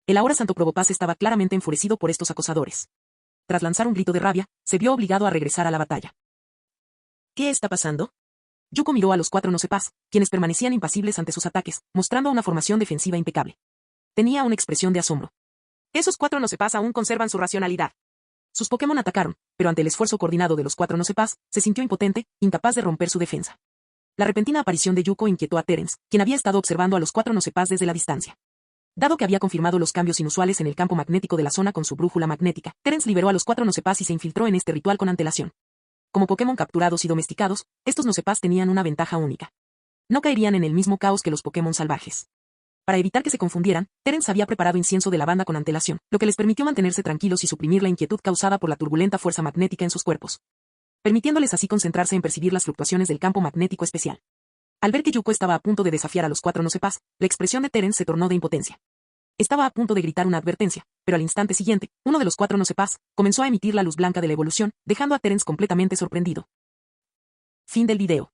El ahora Santo Probopass estaba claramente enfurecido por estos acosadores. Tras lanzar un grito de rabia, se vio obligado a regresar a la batalla. ¿Qué está pasando? Yuko miró a los 4 Nosepas, quienes permanecían impasibles ante sus ataques, mostrando una formación defensiva impecable. Tenía una expresión de asombro. Esos 4 Nosepas aún conservan su racionalidad. Sus Pokémon atacaron, pero ante el esfuerzo coordinado de los 4 Nosepas, se sintió impotente, incapaz de romper su defensa. La repentina aparición de Yuko inquietó a Terence, quien había estado observando a los 4 Nosepas desde la distancia. Dado que había confirmado los cambios inusuales en el campo magnético de la zona con su brújula magnética, Terence liberó a los 4 Nosepas y se infiltró en este ritual con antelación. Como Pokémon capturados y domesticados, estos Nosepas tenían una ventaja única. No caerían en el mismo caos que los Pokémon salvajes. Para evitar que se confundieran, Terence había preparado incienso de lavanda con antelación, lo que les permitió mantenerse tranquilos y suprimir la inquietud causada por la turbulenta fuerza magnética en sus cuerpos, permitiéndoles así concentrarse en percibir las fluctuaciones del campo magnético especial. Al ver que Yuko estaba a punto de desafiar a los cuatro no sepas, la expresión de Terence se tornó de impotencia. Estaba a punto de gritar una advertencia, pero al instante siguiente, uno de los cuatro no sepas comenzó a emitir la luz blanca de la evolución, dejando a Terence completamente sorprendido. Fin del video.